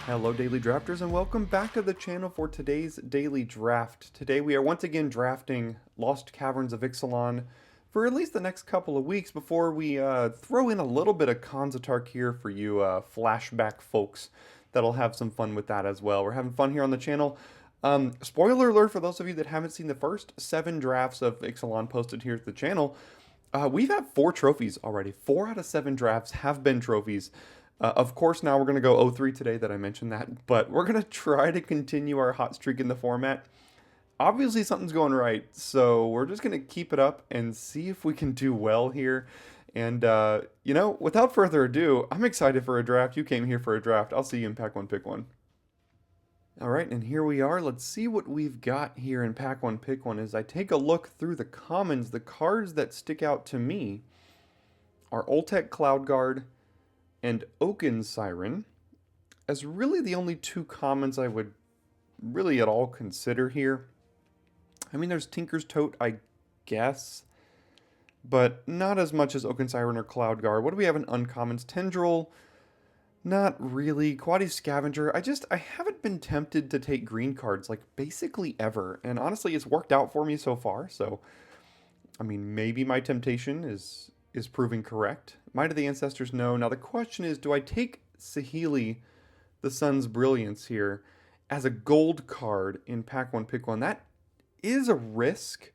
Hello Daily Drafters and welcome back to the channel for today's daily draft. Today we are once again drafting Lost Caverns of Ixalan for at least the next couple of weeks before we throw in a little bit of Kanzatark here for you flashback folks that'll have some fun with that as well. We're having fun here on the channel. Spoiler alert for those of you that haven't seen the first 7 drafts of Ixalan posted here at the channel. We've had 4 trophies already. 4 out of 7 drafts have been trophies. Of course, now we're going to go 0-3 today that I mentioned that, but we're going to try to continue our hot streak in the format. Obviously, something's going right, so we're just going to keep it up and see if we can do well here. And, without further ado, I'm excited for a draft. You came here for a draft. I'll see you in Pack 1, Pick 1. All right, and here we are. Let's see what we've got here in Pack 1, Pick 1. As I take a look through the commons, the cards that stick out to me are Oltek Cloud Guard and Oaken Siren as really the only 2 commons I would really at all consider here. I mean, there's Tinker's Tote, I guess, but not as much as Oaken Siren or Cloud Guard. What do we have in uncommons? Tendril, not really. Quadi Scavenger, I haven't been tempted to take green cards like basically ever, and honestly it's worked out for me so far, so I mean, maybe my temptation is proving correct. Might of the Ancestors, no. Now the question is, do I take Saheeli, the Sun's Brilliance here, as a gold card in Pack 1, Pick 1? That is a risk,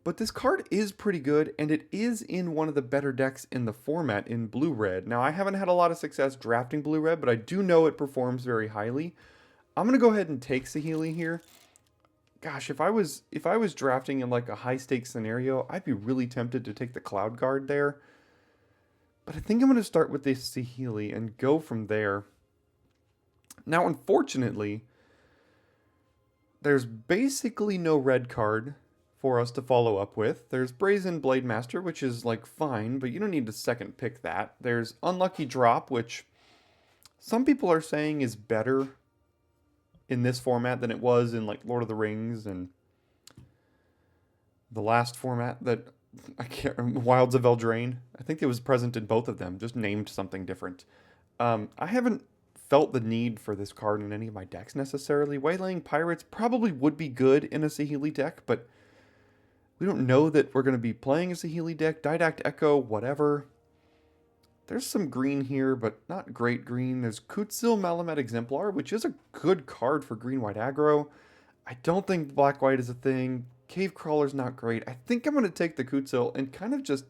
but this card is pretty good, and it is in one of the better decks in the format in Blue-Red. Now, I haven't had a lot of success drafting Blue-Red, but I do know it performs very highly. I'm going to go ahead and take Saheeli here. Gosh, if I was drafting in like a high-stakes scenario, I'd be really tempted to take the Cloud Guard there. But I think I'm going to start with this Saheeli and go from there. Now, unfortunately, there's basically no red card for us to follow up with. There's Brazen Blade Master, which is like fine, but you don't need to second pick that. There's Unlucky Drop, which some people are saying is better in this format than it was in like Lord of the Rings and the last format that I can't remember, Wilds of Eldraine. I think it was present in both of them, just named something different. I haven't felt the need for this card in any of my decks necessarily. Waylaying Pirates probably would be good in a Saheeli deck, but we don't know that we're going to be playing a Saheeli deck. Didact Echo, whatever. There's some green here, but not great green. There's Kutzil Malamet Exemplar, which is a good card for green-white aggro. I don't think black-white is a thing. Cave Crawler's not great. I think I'm going to take the Kutzil and kind of just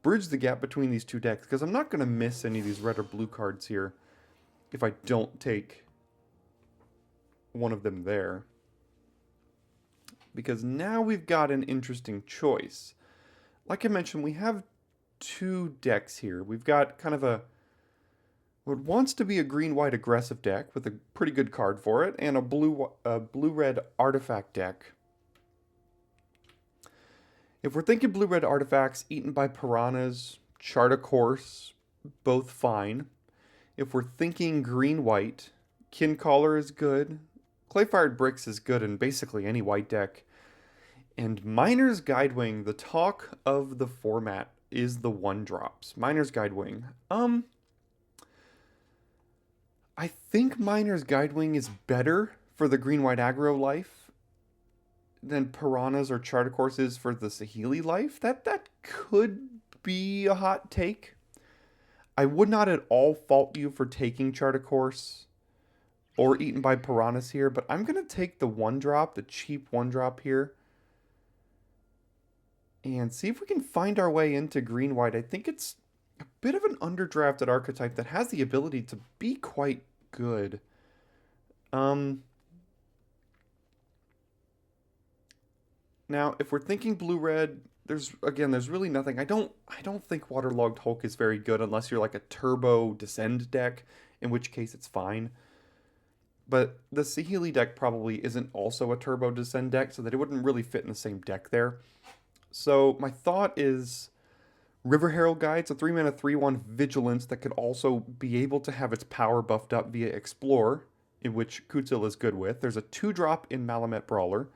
bridge the gap between these 2 decks, because I'm not going to miss any of these red or blue cards here if I don't take one of them there. Because now we've got an interesting choice. Like I mentioned, we have 2 decks here. We've got kind of what wants to be a green-white aggressive deck with a pretty good card for it, and a blue-red artifact deck. If we're thinking blue-red artifacts, Eaten by Piranhas, Chart a Course, both fine. If we're thinking green-white, Kincaller is good. Clayfired Bricks is good in basically any white deck. And Miner's Guidewing, the talk of the format, is the 1-drops. Miner's Guidewing. I think Miner's Guidewing is better for the green-white aggro life than Piranhas or Chart a Course is for the Saheeli life. That could be a hot take. I would not at all fault you for taking Chart a Course or Eaten by Piranhas here, but I'm going to take the 1-drop, the cheap 1-drop here, and see if we can find our way into green-white. I think it's a bit of an underdrafted archetype that has the ability to be quite good. Now, if we're thinking blue-red, there's really nothing. I don't think Waterlogged Hulk is very good unless you're like a turbo Descend deck, in which case it's fine. But the Saheeli deck probably isn't also a turbo Descend deck, so that it wouldn't really fit in the same deck there. So my thought is River Herald Guide. It's a 3-mana 3/1 Vigilance that could also be able to have its power buffed up via Explore, in which Kutzil is good with. There's a 2-drop in Malamet Brawler,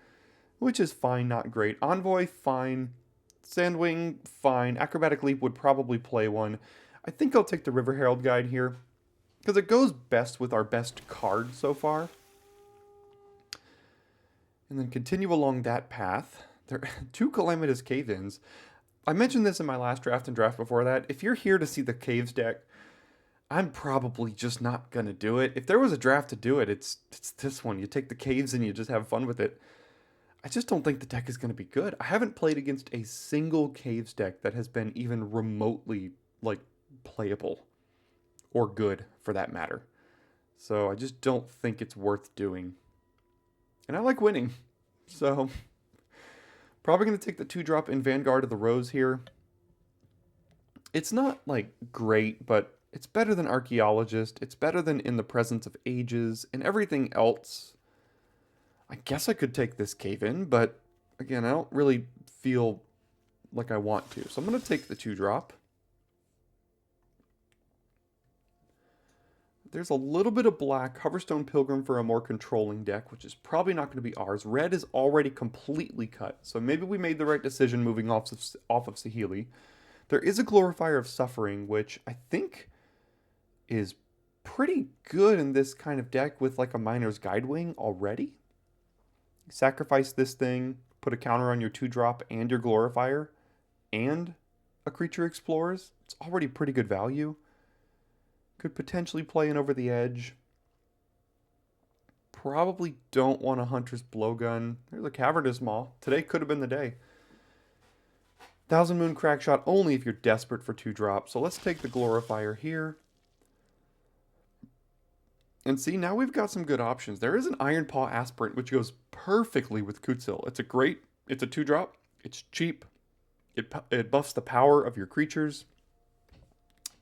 which is fine, not great. Envoy, fine. Sandwing, fine. Acrobatic Leap would probably play one. I think I'll take the River Herald Guide here. because it goes best with our best card so far. And then continue along that path. There are 2 Calamitous Cave-ins. I mentioned this in my last draft and draft before that. If you're here to see the Caves deck, I'm probably just not going to do it. If there was a draft to do it, it's this one. You take the Caves and you just have fun with it. I just don't think the deck is going to be good. I haven't played against a single Caves deck that has been even remotely, like, playable. Or good, for that matter. So I just don't think it's worth doing. And I like winning. So, probably going to take the 2-drop in Vanguard of the Rose here. It's not, like, great, but it's better than Archaeologist. It's better than In the Presence of Ages. And everything else, I guess I could take this Cave-In, but, again, I don't really feel like I want to. So I'm going to take the 2-drop. There's a little bit of black, Hoverstone Pilgrim for a more controlling deck, which is probably not going to be ours. Red is already completely cut, so maybe we made the right decision moving off of Saheeli. There is a Glorifier of Suffering, which I think is pretty good in this kind of deck with like a Miner's Guidewing already. Sacrifice this thing, put a counter on your 2-drop and your Glorifier, and a Creature Explores. It's already pretty good value. Could potentially play in Over the Edge. Probably don't want a Hunter's Blowgun. There's a Cavernous Maw. Today could have been the day. Thousand Moon Crackshot only if you're desperate for 2-drop. So let's take the Glorifier here. And see, now we've got some good options. There is an Iron Paw Aspirant, which goes perfectly with Kutzil. It's a 2-drop. It's cheap. It buffs the power of your creatures.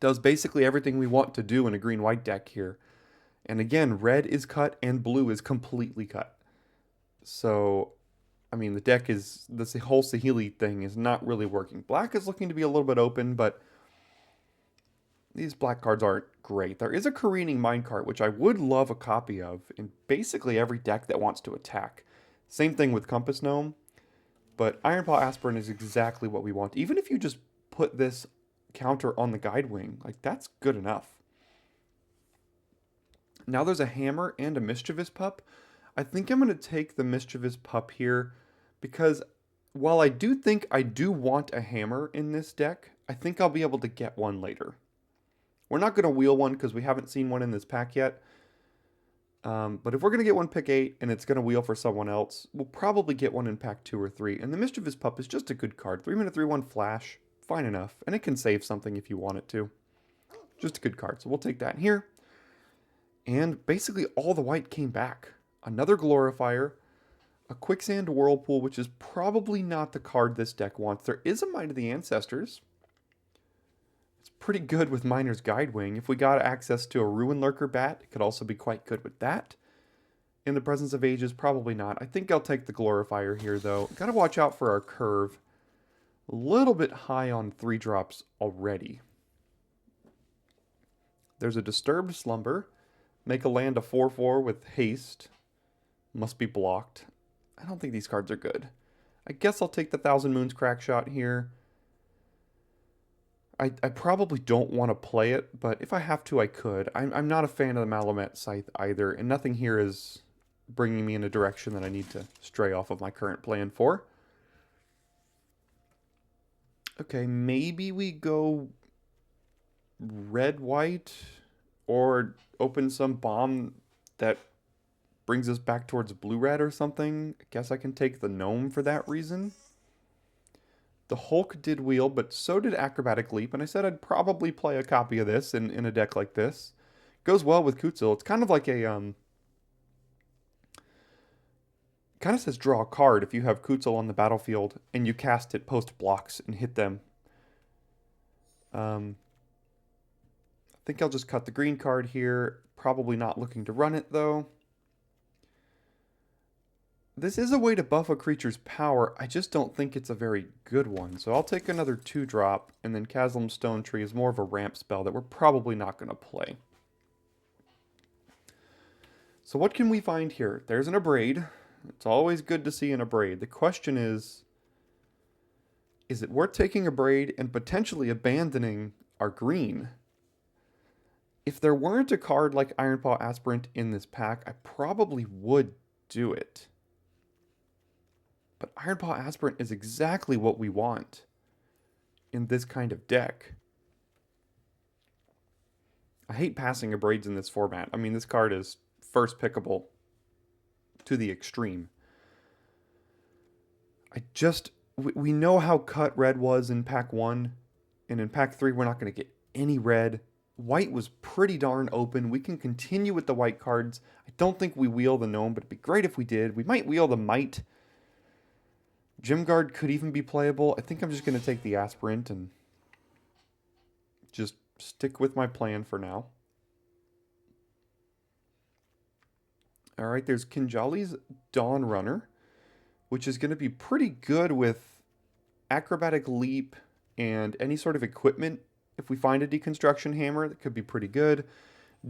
Does basically everything we want to do in a green-white deck here. And again, red is cut and blue is completely cut. So, I mean, the deck is, this whole Saheeli thing is not really working. Black is looking to be a little bit open, but these black cards aren't great. There is a Careening Minecart, which I would love a copy of in basically every deck that wants to attack. Same thing with Compass Gnome, but Iron Paw Aspirant is exactly what we want. Even if you just put this counter on the Guidewing, like that's good enough. Now there's a Hammer and a Mischievous Pup. I think I'm going to take the Mischievous Pup here because while I do think I do want a Hammer in this deck, I think I'll be able to get one later. We're not going to wheel one because we haven't seen one in this pack yet. But if we're going to get one pick 8 and it's going to wheel for someone else, we'll probably get one in pack 2 or 3. And the Mischievous Pup is just a good card. 3-mana 3/1 flash. Fine enough, and it can save something if you want it to. Just a good card, so we'll take that here. And basically all the white came back. Another Glorifier, a Quicksand Whirlpool, which is probably not the card this deck wants. There is a Might of the Ancestors. It's pretty good with Miner's Guidewing. If we got access to a Ruin Lurker Bat, it could also be quite good with that. In the Presence of Ages, probably not. I think I'll take the Glorifier here, though. Gotta watch out for our curve. A little bit high on 3-drops already. There's a Disturbed Slumber. Make a land a 4/4 with haste. Must be blocked. I don't think these cards are good. I guess I'll take the Thousand Moons Crackshot here. I probably don't want to play it, but if I have to, I could. I'm not a fan of the Malamet Scythe either, and nothing here is bringing me in a direction that I need to stray off of my current plan for. Okay, maybe we go red-white or open some bomb that brings us back towards blue-red or something. I guess I can take the Gnome for that reason. The Hulk did wheel, but so did Acrobatic Leap, and I said I'd probably play a copy of this in a deck like this. Goes well with Kutzil. It's kind of like a, kind of says draw a card if you have Kutzil on the battlefield and you cast it post blocks and hit them. I think I'll just cut the green card here. Probably not looking to run it though. This is a way to buff a creature's power. I just don't think it's a very good one. So I'll take another 2-drop, and then Chasm Stone Tree is more of a ramp spell that we're probably not going to play. So what can we find here? There's an Abrade. It's always good to see an Abrade. The question is it worth taking Abrade and potentially abandoning our green? If there weren't a card like Ironpaw Aspirant in this pack, I probably would do it. But Ironpaw Aspirant is exactly what we want in this kind of deck. I hate passing Abrades in this format. I mean, this card is first pickable to the extreme. We know how cut red was in pack 1, and in pack 3 we're not going to get any red. White was pretty darn open. We can continue with the white cards. I don't think we wheel the Gnome, but it'd be great if we did. We might wheel the Might. Gym Guard could even be playable. I think I'm just going to take the Aspirant and just stick with my plan for now. Alright, there's Kinjali's Dawn Runner, which is going to be pretty good with Acrobatic Leap and any sort of equipment. If we find a Deconstruction Hammer, that could be pretty good.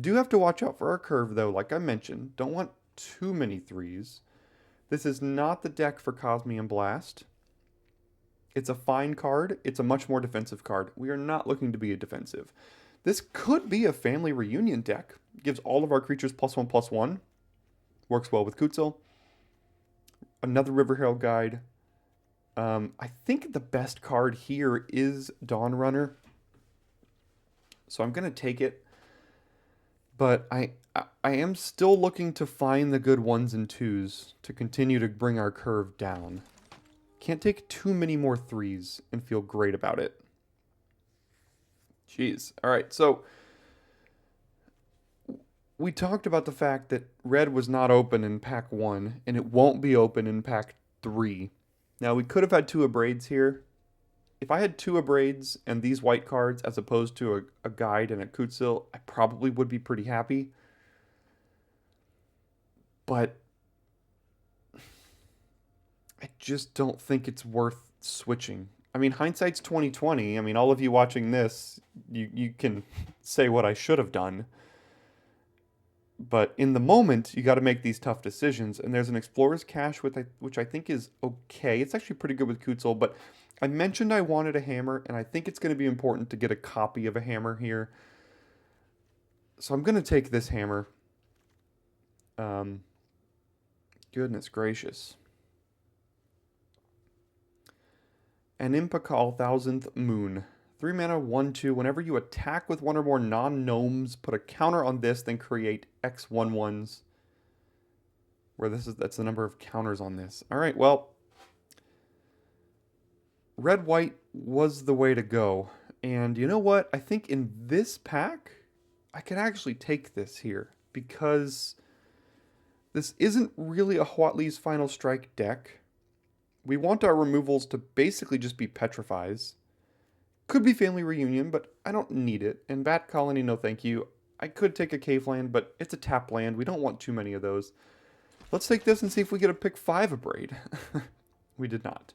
Do have to watch out for our curve, though, like I mentioned. Don't want too many 3s. This is not the deck for Cosmium Blast. It's a fine card. It's a much more defensive card. We are not looking to be a defensive. This could be a Family Reunion deck. Gives all of our creatures +1/+1. Works well with Kutzel. Another River Herald Guide. I think the best card here is Dawn Runner. So I'm going to take it. But I am still looking to find the good 1s and 2s to continue to bring our curve down. Can't take too many more 3s and feel great about it. Jeez. Alright, so we talked about the fact that red was not open in pack 1, and it won't be open in pack 3. Now, we could have had 2 Abrades here. If I had 2 Abrades and these white cards as opposed to a Guide and a Kutsil, I probably would be pretty happy. But I just don't think it's worth switching. I mean, hindsight's 20/20. I mean, all of you watching this, you can say what I should have done. But in the moment, you got to make these tough decisions. And there's an Explorer's Cache, which I think is okay. It's actually pretty good with Kutzel, but I mentioned I wanted a hammer, and I think it's going to be important to get a copy of a hammer here. So I'm going to take this hammer. Goodness gracious. An Impakal 1000th Moon. 3 mana, 1/2. Whenever you attack with one or more non-gnomes, put a counter on this, then create X 1/1s. Where that's the number of counters on this. Alright, well. Red-white was the way to go. And you know what? I think in this pack, I can actually take this here. Because this isn't really a Huatli's Final Strike deck. We want our removals to basically just be Petrifies. Could be Family Reunion, but I don't need it. And Bat Colony, no thank you. I could take a Cave Land, but it's a tap land. We don't want too many of those. Let's take this and see if we get a pick 5 Abrade. We did not.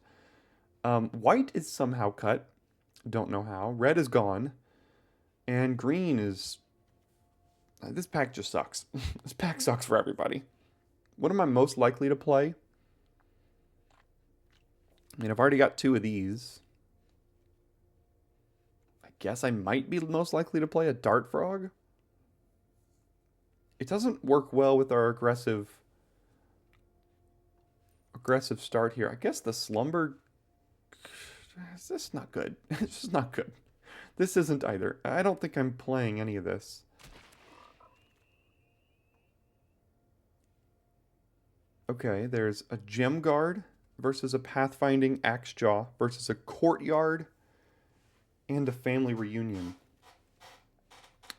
White is somehow cut. Don't know how. Red is gone. And green is... this pack just sucks. This pack sucks for everybody. What am I most likely to play? I mean, I've already got 2 of these. I guess I might be most likely to play a Dart Frog. It doesn't work well with our aggressive start here. I guess the Slumber... This is not good. It's just not good. This isn't either. I don't think I'm playing any of this. Okay, there's a Gem Guard versus a Pathfinding Axejaw versus a Courtyard and a Family Reunion.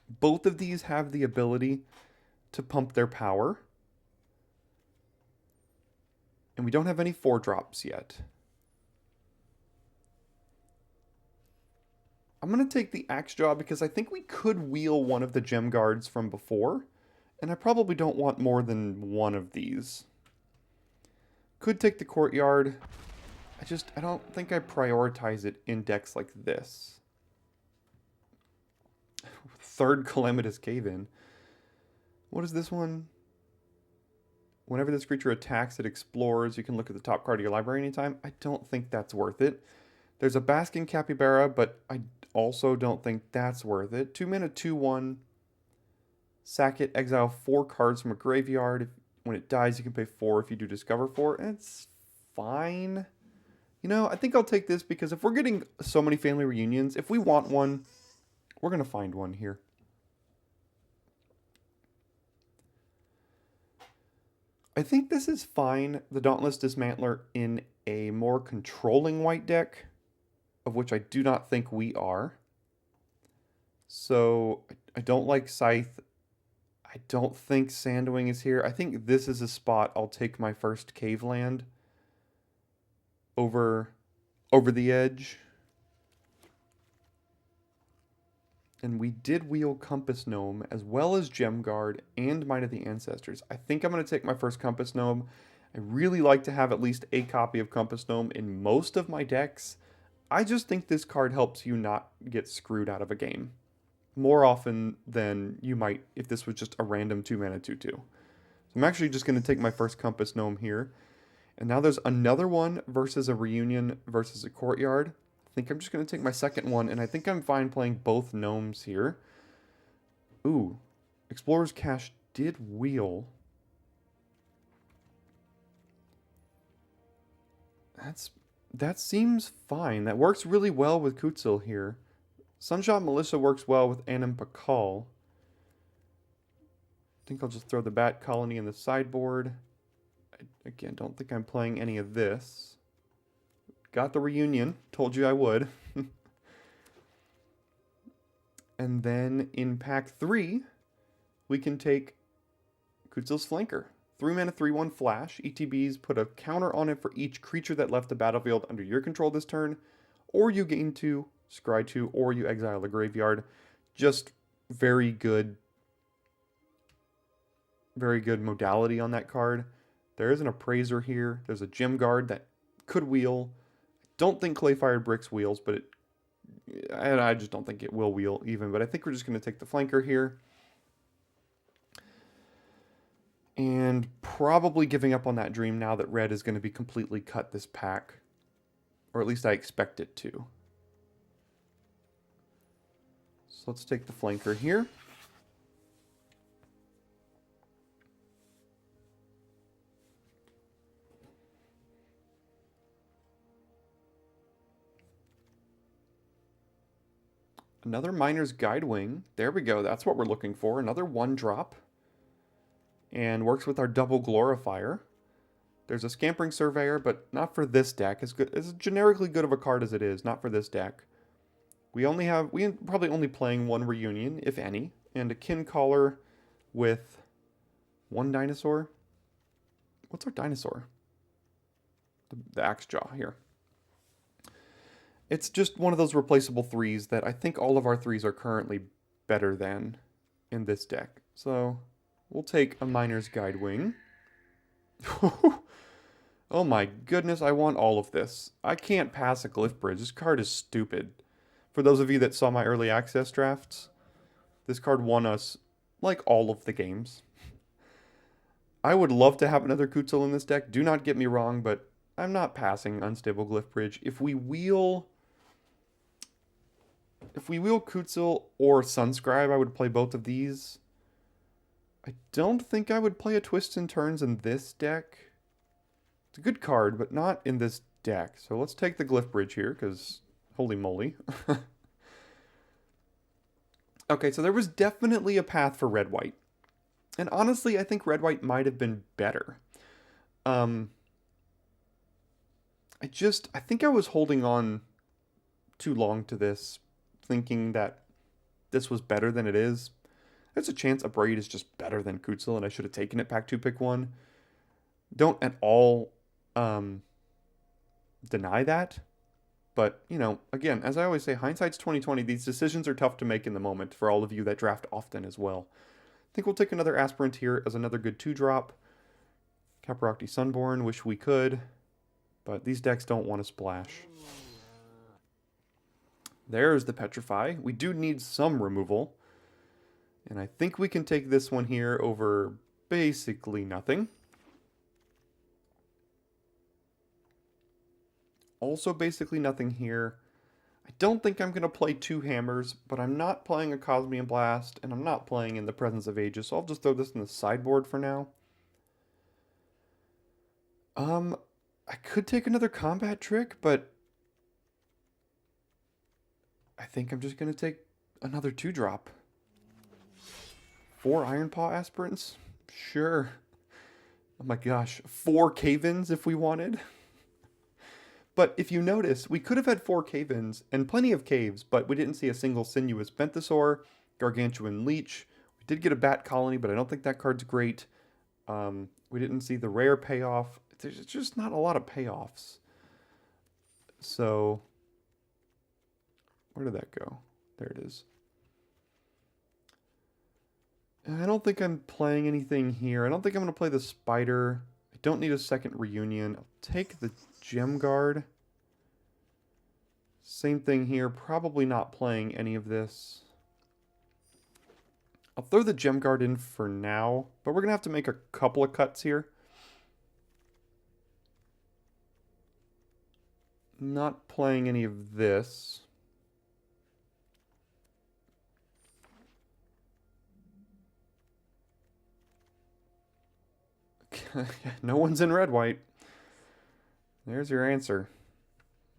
Both of these have the ability to pump their power. And we don't have any 4-drops yet. I'm going to take the Axejaw because I think we could wheel one of the Gem Guards from before. And I probably don't want more than one of these. Could take the Courtyard. I don't think I prioritize it in decks like this. 3rd Calamitous Cave-In. What is this one? Whenever this creature attacks, it explores. You can look at the top card of your library anytime. I don't think that's worth it. There's a Basking Capybara, but I also don't think that's worth it. 2 mana, 2/1. Sack it, exile 4 cards from a graveyard. When it dies, you can pay 4 if you do discover 4. It's fine. You know, I think I'll take this because if we're getting so many family reunions, if we want one, we're going to find one here. I think this is fine, the Dauntless Dismantler, in a more controlling white deck, of which I do not think we are. So I don't like Scythe. I don't think Sandwing is here. I think this is a spot I'll take my first Cave Land over the edge. And we did wheel Compass Gnome as well as Gem Guard and Might of the Ancestors. I think I'm going to take my first Compass Gnome. I really like to have at least a copy of Compass Gnome in most of my decks. I just think this card helps you not get screwed out of a game more often than you might if this was just a random 2-mana 2/2. So I'm actually just going to take my first Compass Gnome here. And now there's another one versus a Reunion versus a Courtyard. I think I'm just going to take my second one, and I think I'm fine playing both Gnomes here. Ooh, Explorer's Cache did wheel. That seems fine. That works really well with Kutzil here. Sunshot Militia works well with Anim Pakal. I think I'll just throw the Bat Colony in the sideboard. I, again, don't think I'm playing any of this. Got the Reunion. Told you I would. And then in pack 3, we can take Kutzil's Flanker. 3-mana 3/1 flash. ETBs put a counter on it for each creature that left the battlefield under your control this turn. Or you gain 2, scry 2, or you exile the graveyard. Just very good modality on that card. There is an Appraiser here. There's a Gem Guard that could wheel. Don't think Clay-Fired Bricks wheels, but I just don't think it will wheel even. But I think we're just going to take the Flanker here. And probably giving up on that dream now that red is going to be completely cut this pack. Or at least I expect it to. So let's take the Flanker here. Another Miner's Guidewing. There we go. That's what we're looking for. Another 1-drop. And works with our double Glorifier. There's a Scampering Surveyor, but not for this deck. It's generically good of a card as it is, not for this deck. We probably only playing 1 Reunion, if any, and a Kin Caller with 1 dinosaur. What's our dinosaur? The Axejaw here. It's just one of those replaceable 3s that I think all of our 3s are currently better than in this deck. So we'll take a Miner's Guidewing. Oh my goodness, I want all of this. I can't pass a Glyph Bridge. This card is stupid. For those of you that saw my early access drafts, this card won us, like, all of the games. I would love to have another Kutzil in this deck. Do not get me wrong, but I'm not passing Unstable Glyph Bridge. If we wheel Kutzil or Sunscribe, I would play both of these. I don't think I would play a Twists and Turns in this deck. It's a good card, but not in this deck. So let's take the Glyph Bridge here, because holy moly. Okay, so there was definitely a path for red-white. And honestly, I think red-white might have been better. I think I was holding on too long to this, thinking that this was better than it is. There's a chance a Braid is just better than Kutzil, and I should have taken it pack 2, pick 1. Don't at all deny that. But, you know, again, as I always say, hindsight's 20/20. These decisions are tough to make in the moment for all of you that draft often as well. I think we'll take another Aspirant here as another good 2-drop. Caparocty Sunborn, wish we could. But these decks don't want to splash. There's the Petrify. We do need some removal. And I think we can take this one here over basically nothing. Also basically nothing here. I don't think I'm going to play 2 hammers, but I'm not playing a Cosmian Blast, and I'm not playing in the Presence of Ages, so I'll just throw this in the sideboard for now. I could take another combat trick, but I think I'm just going to take another 2-drop. 4 Iron Paw Aspirants? Sure. Oh my gosh, 4 Cave-ins if we wanted. But if you notice, we could have had 4 Cave-ins and plenty of caves, but we didn't see a single Sinuous Benthesaur, Gargantuan Leech. We did get a Bat Colony, but I don't think that card's great. We didn't see the rare payoff. There's just not a lot of payoffs. So, where did that go? There it is. I don't think I'm playing anything here. I don't think I'm going to play the Spider. I don't need a second Reunion. I'll take the Gem Guard. Same thing here. Probably not playing any of this. I'll throw the Gem Guard in for now, but we're going to have to make a couple of cuts here. Not playing any of this. No one's in red-white. There's your answer.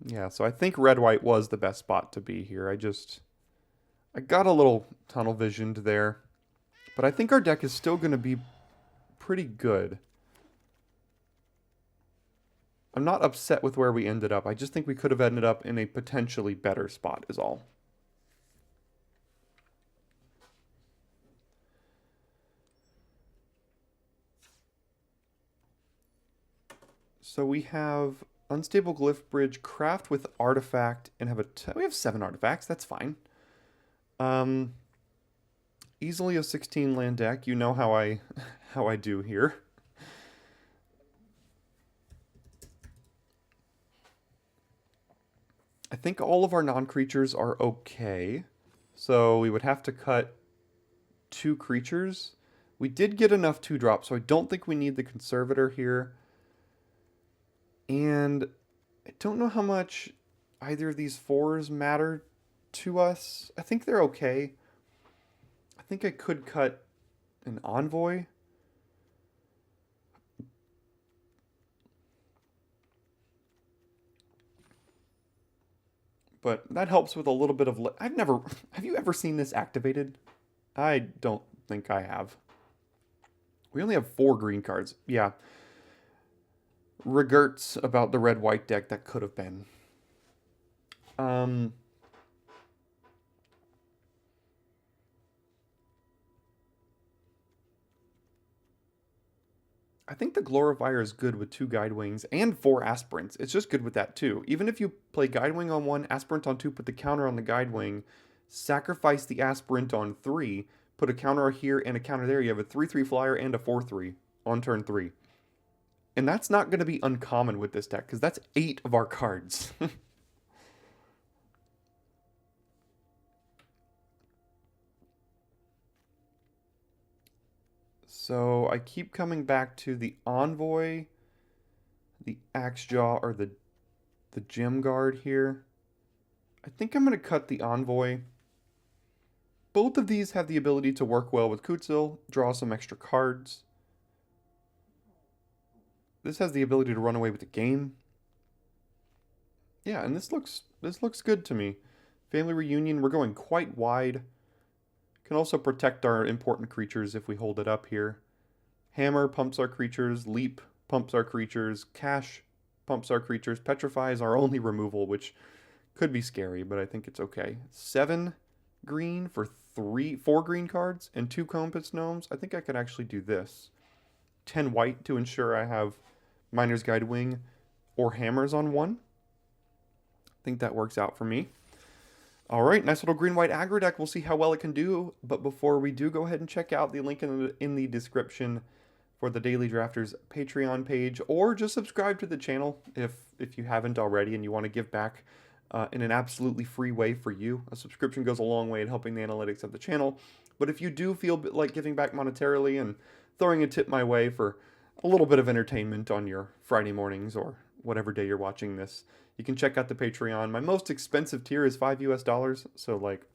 Yeah, so I think red-white was the best spot to be here. I got a little tunnel visioned there. But I think our deck is still going to be pretty good. I'm not upset with where we ended up. I just think we could have ended up in a potentially better spot is all. So we have Unstable Glyph Bridge, Craft with Artifact, and we have 7 artifacts. That's fine. Easily a 16 land deck. You know how I do here. I think all of our non-creatures are okay. So we would have to cut 2 creatures. We did get enough 2-drop, so I don't think we need the Conservator here. And I don't know how much either of these 4s matter to us. I think they're okay. I think I could cut an Envoy. But that helps with a little bit of... Have you ever seen this activated? I don't think I have. We only have 4 green cards. Yeah. Regrets about the red-white deck that could have been. I think the Glorifier is good with 2 Guidewings and 4 Aspirants. It's just good with that too. Even if you play Guidewing on 1, Aspirant on 2, put the counter on the Guidewing, sacrifice the Aspirant on 3, put a counter here and a counter there, you have a 3/3 flyer and a 4/3 on turn 3. And that's not going to be uncommon with this deck, because that's 8 of our cards. So I keep coming back to the Envoy, the Axejaw, or the Gem Guard here. I think I'm going to cut the Envoy. Both of these have the ability to work well with Kutzil, draw some extra cards. This has the ability to run away with the game. Yeah, and this looks good to me. Family Reunion, we're going quite wide. Can also protect our important creatures if we hold it up here. Hammer pumps our creatures. Leap pumps our creatures. Cash pumps our creatures. Petrify is our only removal, which could be scary, but I think it's okay. 7 green for 4 green cards and 2 Compass Gnomes. I think I could actually do this. 10 white to ensure I have Miner's Guidewing or Hammers on 1. I think that works out for me. All right, nice little green-white aggro deck. We'll see how well it can do. But before we do, go ahead and check out the link in the description for the Daily Drafters Patreon page, or just subscribe to the channel if you haven't already and you want to give back in an absolutely free way for you. A subscription goes a long way in helping the analytics of the channel. But if you do feel like giving back monetarily and throwing a tip my way for a little bit of entertainment on your Friday mornings or whatever day you're watching this. You can check out the Patreon. My most expensive tier is $5 US, so like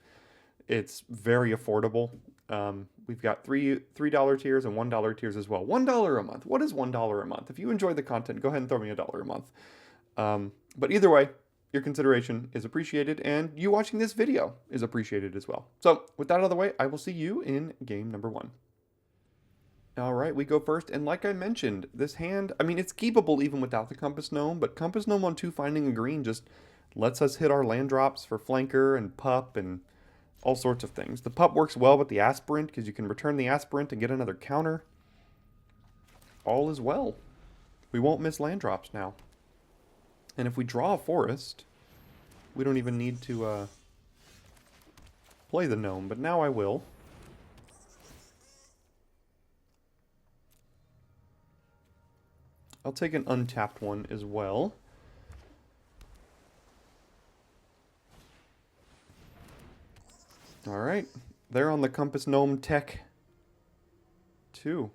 it's very affordable. We've got $3 tiers and $1 tiers as well. $1 a month. What is $1 a month? If you enjoy the content, go ahead and throw me $1 a month. But either way, your consideration is appreciated, and you watching this video is appreciated as well. So with that out of the way, I will see you in game number 1. All right, we go first, and like I mentioned, this hand, I mean, it's keepable even without the Compass Gnome, but Compass Gnome on 2 finding a green just lets us hit our land drops for Flanker and Pup and all sorts of things. The Pup works well with the Aspirant because you can return the Aspirant and get another counter. All is well. We won't miss land drops now. And if we draw a forest, we don't even need to play the gnome, but now I will. I'll take an untapped one as well. Alright, they're on the Compass Gnome Tech 2.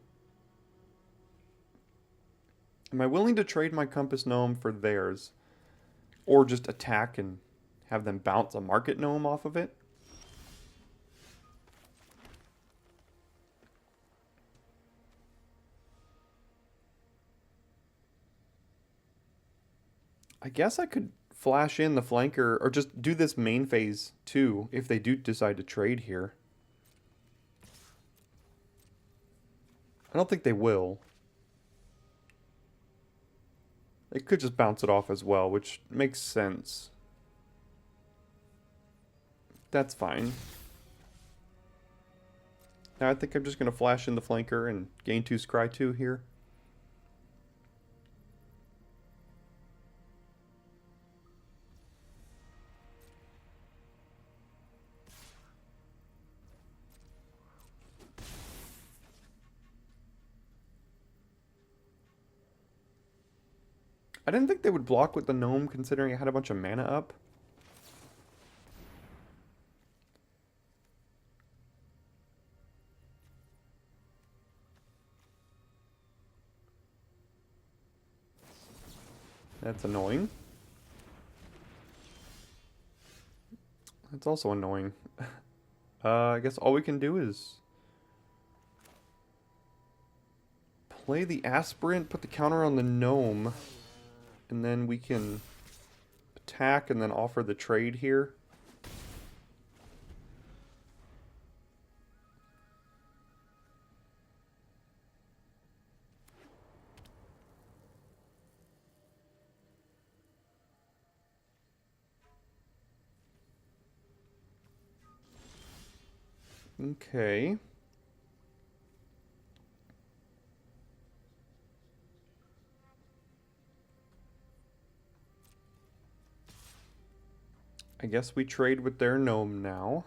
Am I willing to trade my Compass Gnome for theirs? Or just attack and have them bounce a Market Gnome off of it? I guess I could flash in the Flanker, or just do this main phase too, if they do decide to trade here. I don't think they will. They could just bounce it off as well, which makes sense. That's fine. Now I think I'm just going to flash in the Flanker and gain 2 Scry 2 here. I didn't think they would block with the gnome considering I had a bunch of mana up. That's annoying. That's also annoying. I guess all we can do is play the Aspirant, put the counter on the gnome, and then we can attack and then offer the trade here. Okay. I guess we trade with their gnome now.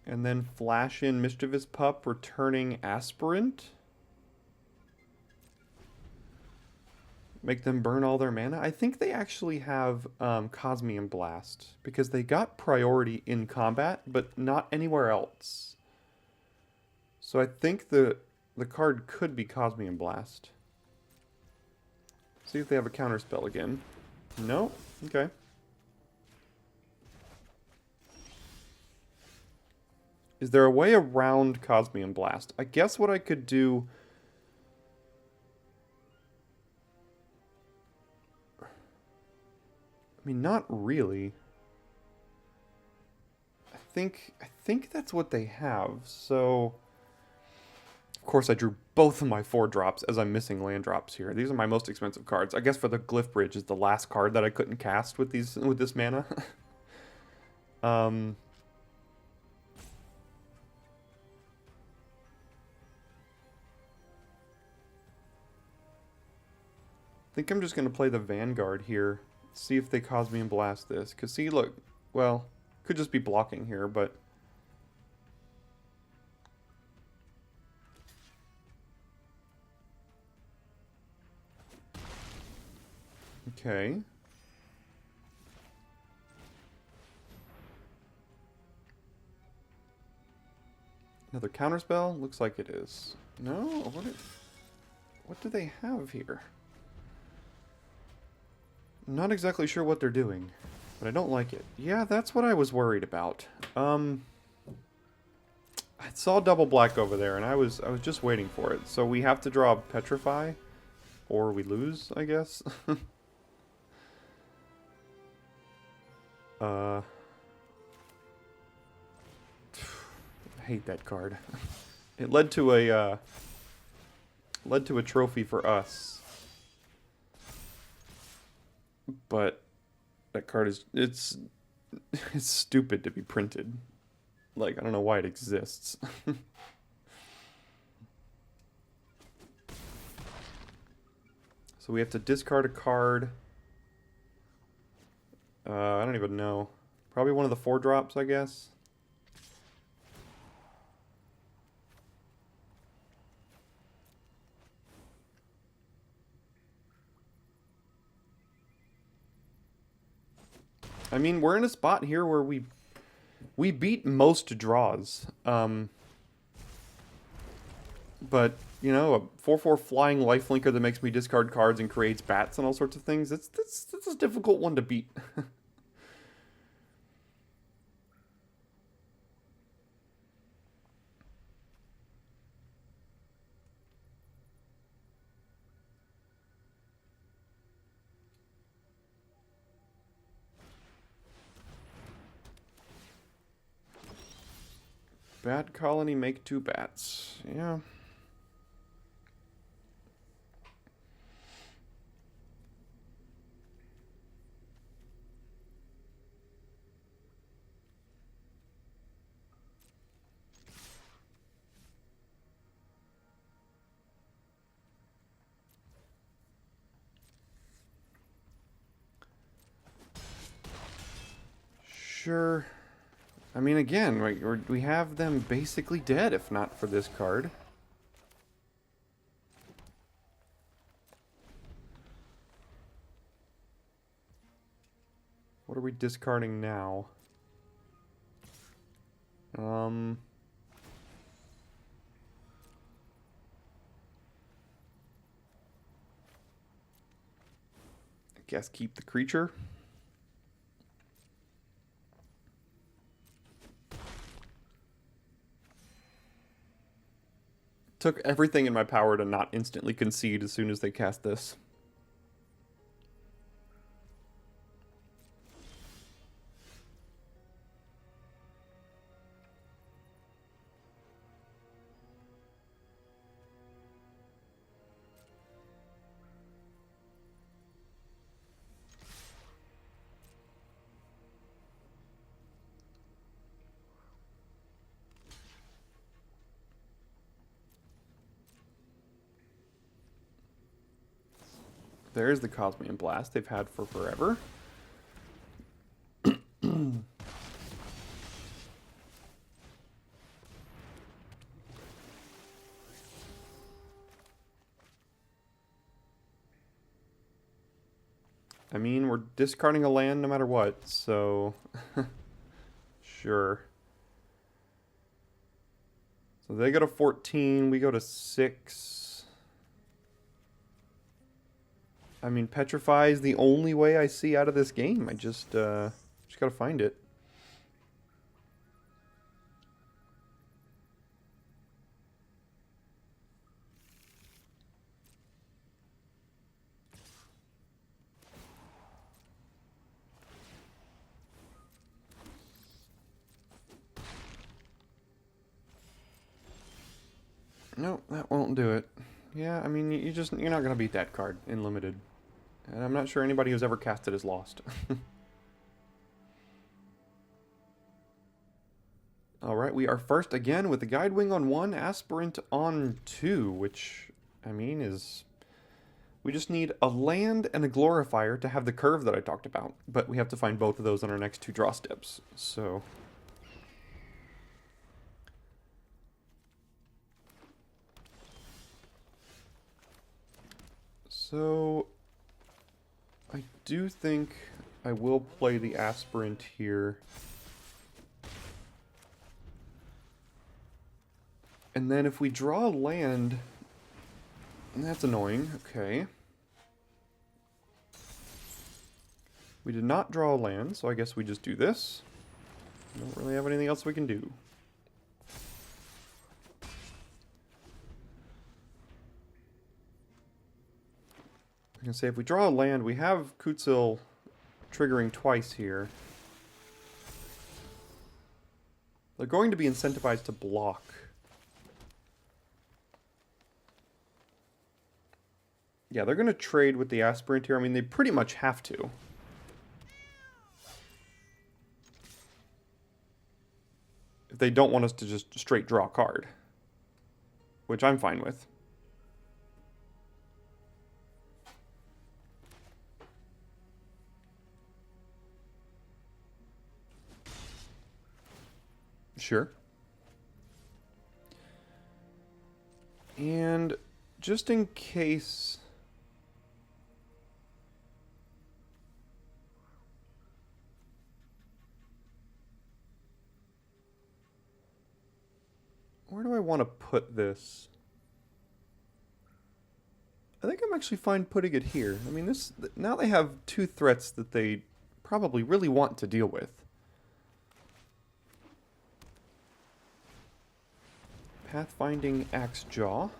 And then flash in Mischievous Pup, returning Aspirant. Make them burn all their mana. I think they actually have Cosmium Blast, because they got priority in combat, but not anywhere else. So I think the card could be Cosmium Blast. See if they have a counterspell again. No? Okay. Is there a way around Cosmium Blast? I guess what I could do... I mean, not really. I think that's what they have, so... Of course, I drew both of my 4-drops as I'm missing land drops here. These are my most expensive cards. I guess for the Glyph Bridge is the last card that I couldn't cast with this mana. I think I'm just going to play the Vanguard here. See if they Cosmium Blast this. Because see, look, well, could just be blocking here, but... Okay. Another counterspell? Looks like it is. No? What do they have here? I'm not exactly sure what they're doing, but I don't like it. Yeah, that's what I was worried about. I saw double black over there, and I was just waiting for it. So we have to draw Petrify, or we lose, I guess. I hate that card. It led to a trophy for us, but that card is it's stupid to be printed. Like, I don't know why it exists. So we have to discard a card. I don't even know. Probably one of the 4-drops, I guess. I mean, we're in a spot here where we beat most draws. But, you know, a 4/4 flying lifelinker that makes me discard cards and creates bats and all sorts of things, that's a difficult one to beat. Bat colony, make 2 bats. Yeah. Sure. I mean, again, we have them basically dead if not for this card. What are we discarding now? I guess keep the creature. Took everything in my power to not instantly concede as soon as they cast this. There's the Cosmian Blast they've had for forever. I mean, we're discarding a land no matter what, so... Sure. So they go to 14, we go to 6. I mean, Petrify is the only way I see out of this game. I just gotta find it. Nope, that won't do it. Yeah, I mean, you're not gonna beat that card in limited. And I'm not sure anybody who's ever cast it has lost. Alright, we are first again with the Guidewing on 1, Aspirant on 2, which, I mean, is... We just need a land and a Glorifier to have the curve that I talked about, but we have to find both of those on our next 2 draw steps, so... So... I do think I will play the Aspirant here. And then if we draw land, that's annoying. Okay. We did not draw land, so I guess we just do this. Don't really have anything else we can do. I can say if we draw a land, we have Kutzil triggering twice here. They're going to be incentivized to block. Yeah, they're going to trade with the Aspirant here. I mean, they pretty much have to. If they don't want us to just straight draw a card. Which I'm fine with. Sure. And just in case... Where do I want to put this? I think I'm actually fine putting it here. I mean, this now they have two threats that they probably really want to deal with. Pathfinding Axejaw.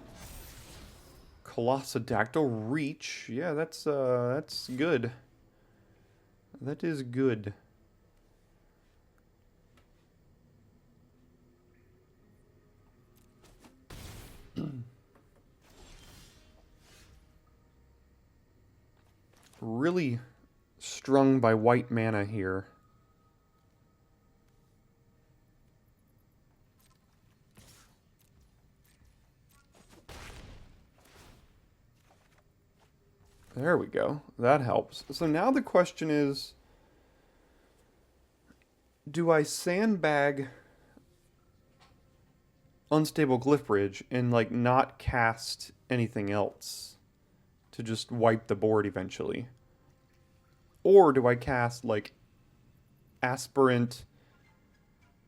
Colossadactyl Reach. Yeah, that's good. That is good. Really strung by white mana here. There we go. That helps. So now the question is, do I sandbag Unstable Glyph Bridge and like not cast anything else to just wipe the board eventually? Or do I cast like Aspirant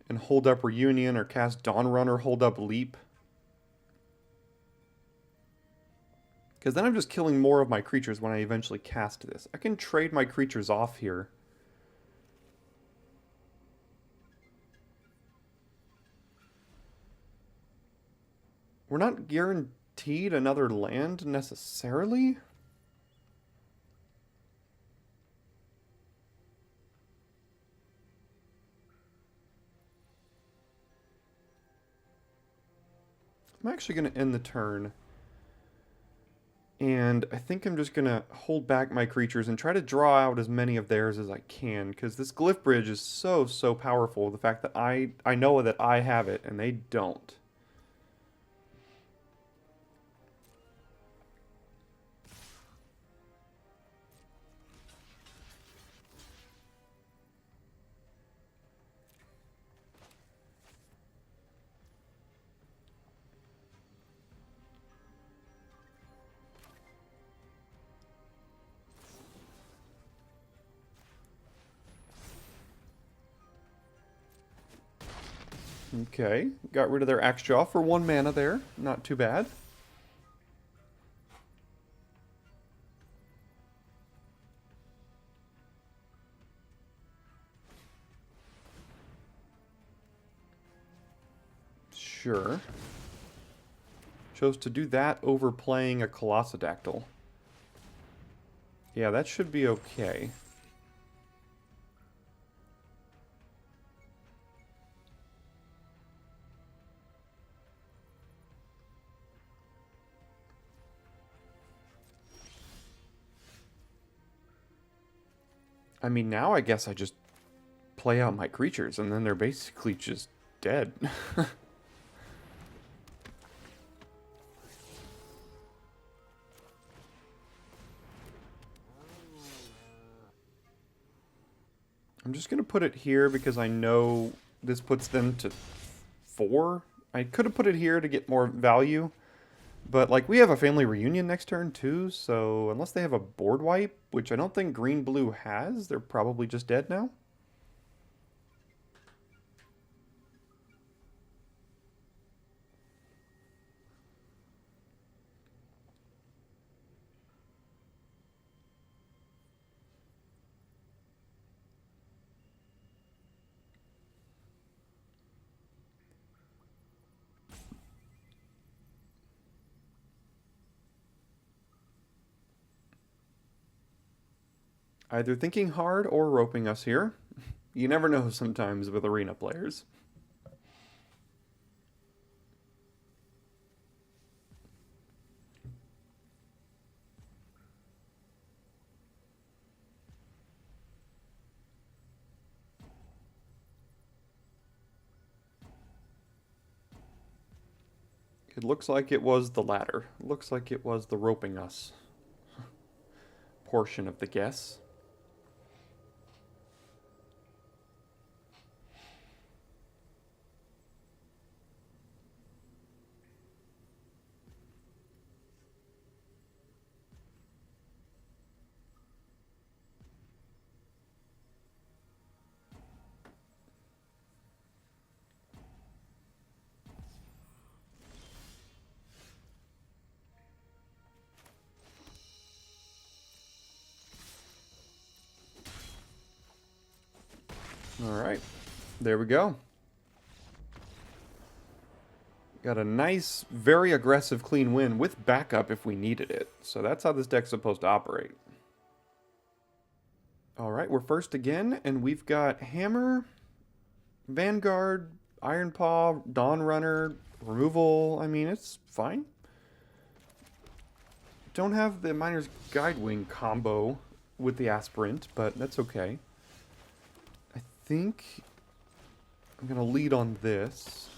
and hold up Reunion, or cast Dawnrunner, hold up Leap? Because then I'm just killing more of my creatures when I eventually cast this. I can trade my creatures off here. We're not guaranteed another land necessarily. I'm actually going to end the turn. And I think I'm just going to hold back my creatures and try to draw out as many of theirs as I can. Because this Glyph Bridge is so powerful. The fact that I know that I have it and they don't. Okay, got rid of their Axejaw for 1 mana there. Not too bad. Sure. Chose to do that over playing a Colossadactyl. Yeah, that should be okay. I mean, now I guess I just play out my creatures, and then they're basically just dead. I'm just going to put it here because I know this puts them to 4. I could have put it here to get more value, But, like, we have a family reunion next turn, too, so unless they have a board wipe, which I don't think green-blue has, they're probably just dead now. Either thinking hard or roping us here. You never know sometimes with arena players. It looks like it was the latter. Looks like it was the roping us portion of the guess. All right, there we go. Got a nice, very aggressive clean win with backup if we needed it. So that's how this deck's supposed to operate. All right, we're first again, and we've got Hammer, Vanguard, Iron Paw, Dawn Runner, removal. I mean, it's fine. Don't have the Miner's Guidewing combo with the Aspirant, but that's okay. I think I'm going to lead on this.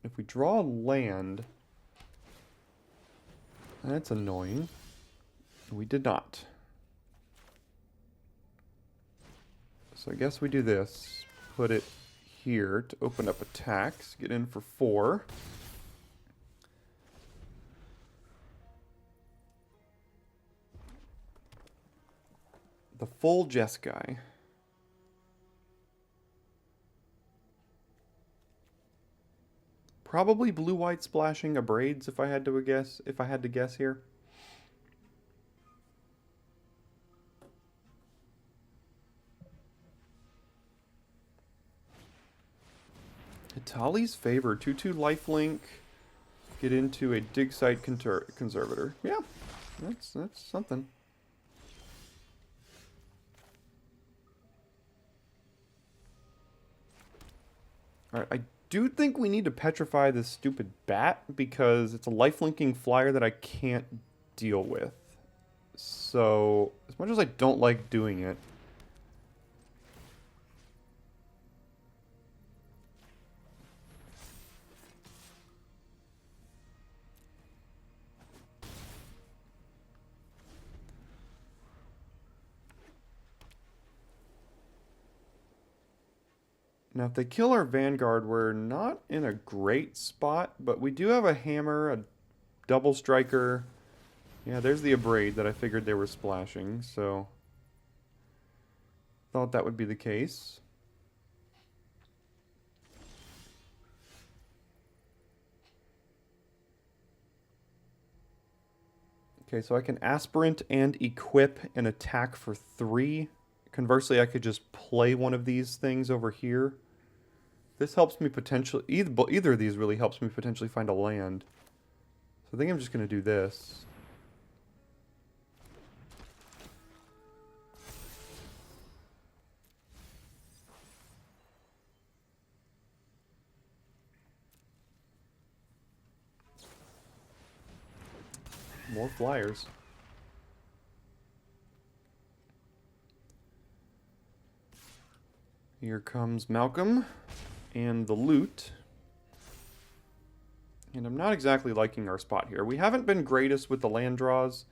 If we draw a land, that's annoying. We did not. So I guess we do this. Put it here to open up attacks. Get in for 4. The full Jeskai. Probably blue-white splashing Abrades if I had to guess. If I had to guess here. Itali's favor 2/2 lifelink. Get into a dig site conservator. Yeah, that's something. All right, I do think we need to petrify this stupid bat because it's a lifelinking flyer that I can't deal with. So, as much as I don't like doing it, now, if they kill our Vanguard, we're not in a great spot, but we do have a Hammer, a Double Striker. Yeah, there's the Abrade that I figured they were splashing, so thought that would be the case. Okay, so I can Aspirant and equip an attack for 3. Conversely, I could just play one of these things over here. This helps me potentially... Either of these really helps me potentially find a land. So I think I'm just going to do this. More flyers. Here comes Malcolm and the loot. And I'm not exactly liking our spot here. We haven't been greatest with the land draws.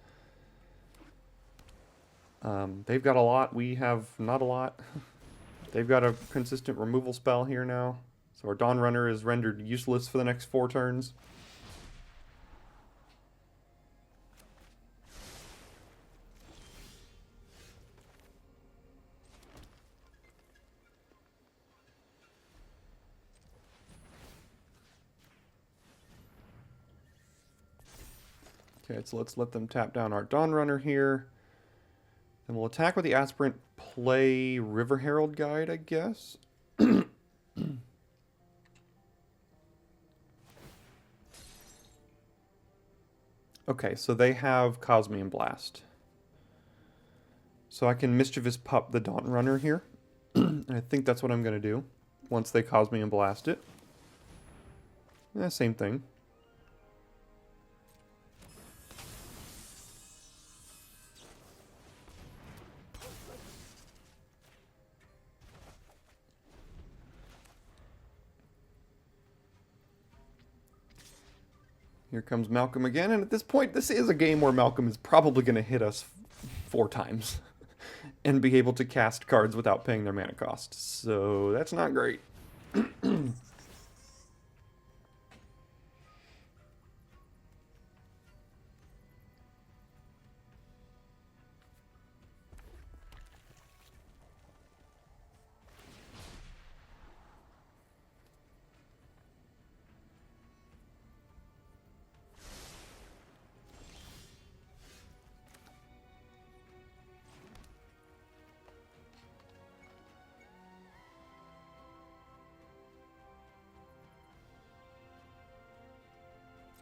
They've got a lot. We have not a lot. They've got a consistent removal spell here now. So our Dawn Runner is rendered useless for the next 4 turns. Okay, so let's let them tap down our Dawn Runner here. Then we'll attack with the Aspirant, play River Herald Guide, I guess. Okay, so they have Cosmian Blast. So I can Mischievous Pup the Dawn Runner here. I think that's what I'm going to do once they Cosmian Blast it. Same thing. Here comes Malcolm again, and at this point, this is a game where Malcolm is probably going to hit us 4 times and be able to cast cards without paying their mana cost. So that's not great.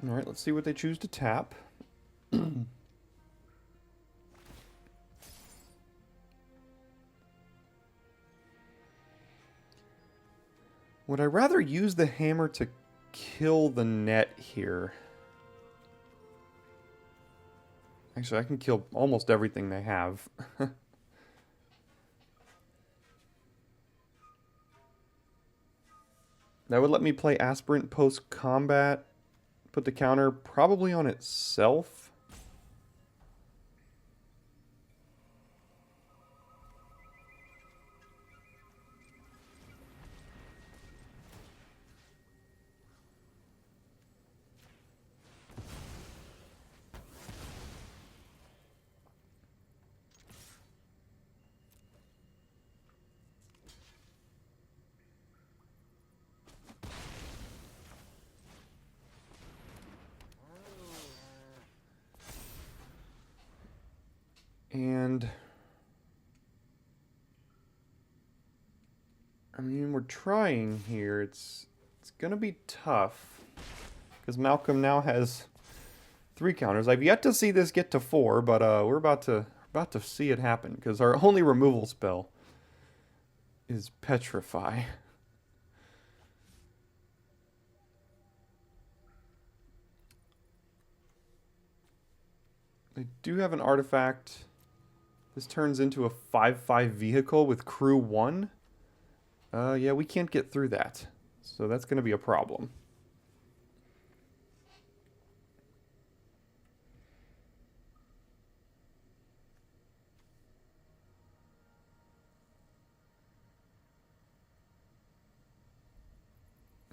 All right, let's see what they choose to tap. Would I rather use the hammer to kill the net here? Actually, I can kill almost everything they have. That would let me play Aspirant post-combat. Put the counter probably on itself. And I mean, we're trying here. It's gonna be tough because Malcolm now has 3 counters. I've yet to see this get to 4, but we're about to see it happen because our only removal spell is Petrify. They do have an artifact. This turns into a 5/5 vehicle with crew 1. Yeah, we can't get through that. So that's going to be a problem.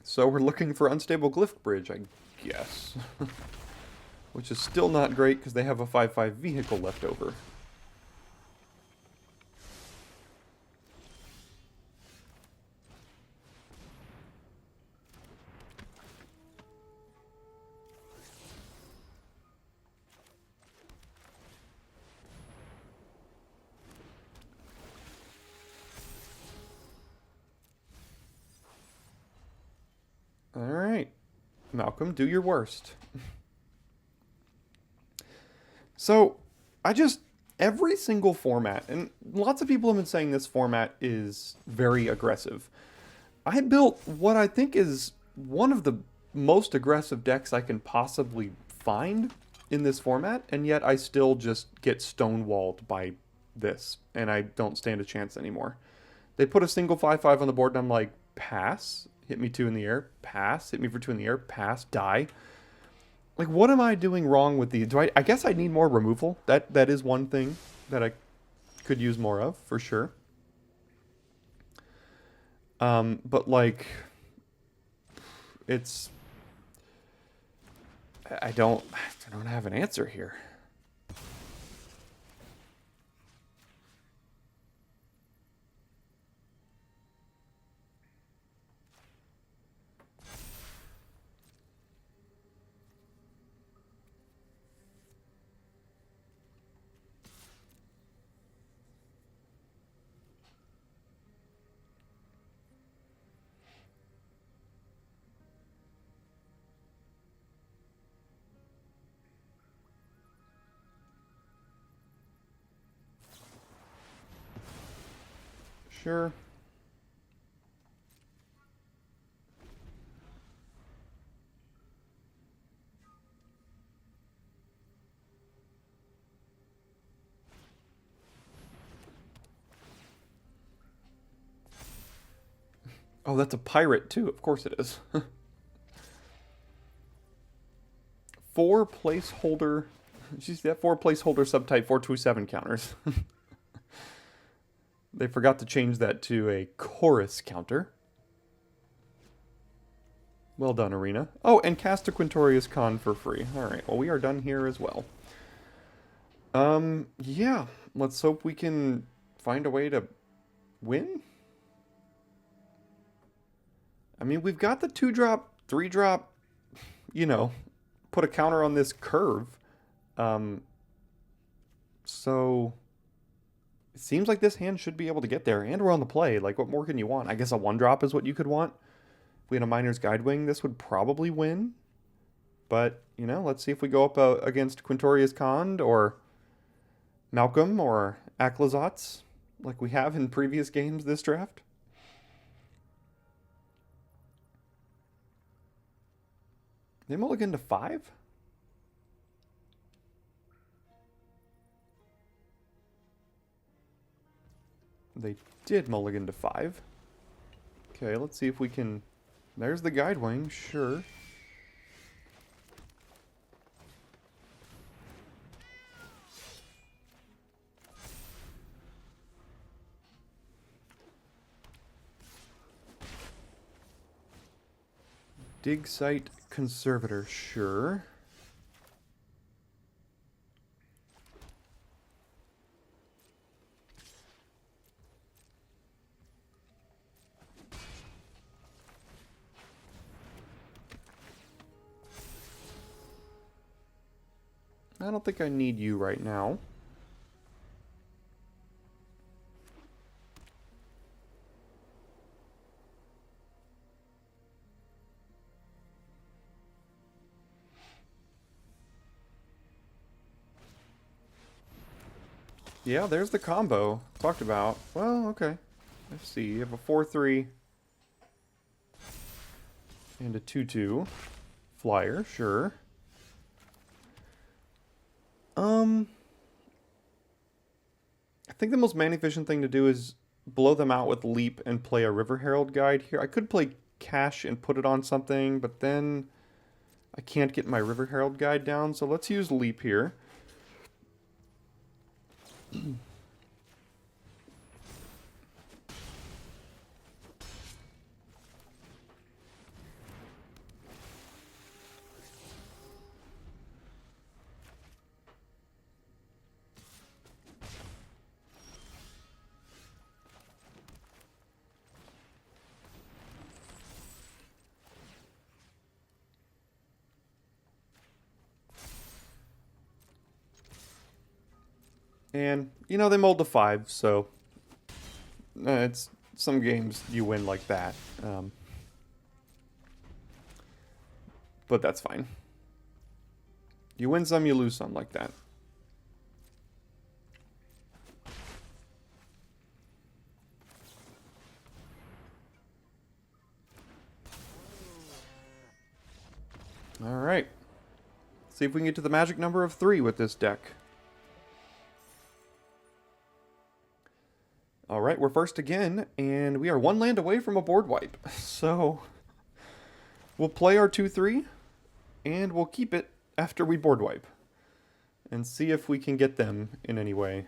So we're looking for Unstable Glyph Bridge, I guess. Which is still not great because they have a 5/5 vehicle left over. Alright. Malcolm, do your worst. So, every single format, and lots of people have been saying this format is very aggressive. I built what I think is one of the most aggressive decks I can possibly find in this format, and yet I still just get stonewalled by this, and I don't stand a chance anymore. They put a single 5/5 on the board, and I'm like, pass, hit me 2 in the air, pass, hit me for 2 in the air, pass, die. Like, what am I doing wrong with these? I guess I need more removal. That is one thing that I could use more of, for sure. But like, it's... I don't have an answer here. Sure. Oh, that's a pirate too. Of course it is. 4 placeholder. You see that 4 placeholder subtype 427 counters. They forgot to change that to a chorus counter. Well done, Arena. Oh, and cast a Quintorius Con for free. Alright, well we are done here as well. Yeah. Let's hope we can find a way to win. I mean, we've got the 2-drop, 3-drop, you know, put a counter on this curve. So it seems like this hand should be able to get there, and we're on the play. Like, what more can you want? I guess a 1-drop is what you could want. If we had a Miner's Guidewing, this would probably win. But, you know, let's see if we go up against Quintorius Kond or Malcolm or Aklazotz, like we have in previous games this draft. They mulligan to 5? They did mulligan to 5. Okay, let's see if we can... There's the Guidewing, sure. Dig Site Conservator, sure. I don't think I need you right now. Yeah, there's the combo talked about. Well, okay. Let's see. You have a 4-3 and a 2-2 flyer, sure. I think the most mana efficient thing to do is blow them out with Leap and play a River Herald Guide here. I could play Cash and put it on something, but then I can't get my River Herald Guide down, so let's use Leap here. And, you know, they mold to 5, so it's some games you win like that. But that's fine. You win some, you lose some like that. Alright. See if we can get to the magic number of 3 with this deck. Alright, we're first again, and we are 1 land away from a board wipe. So, we'll play our 2-3, and we'll keep it after we board wipe. And see if we can get them in any way.